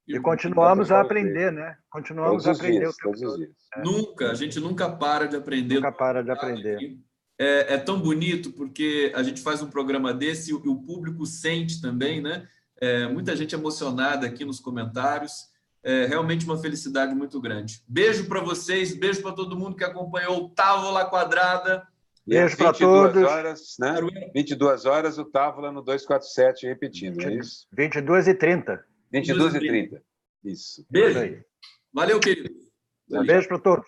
B: E continuamos a aprender, né? Continuamos a aprender o tempo todo.
C: A gente nunca para de aprender.
B: Nunca para de aprender.
C: É tão bonito porque a gente faz um programa desse e o público sente também, né? Muita gente emocionada aqui nos comentários. É realmente uma felicidade muito grande. Beijo para vocês, beijo para todo mundo que acompanhou o Távola Quadrada.
B: Beijo para todos.
A: 22 horas, o Távola no 247, repetindo, é isso?
B: 22h30.
A: 22h30. Isso.
C: Beijo. Valeu, querido.
B: Beijo para todos.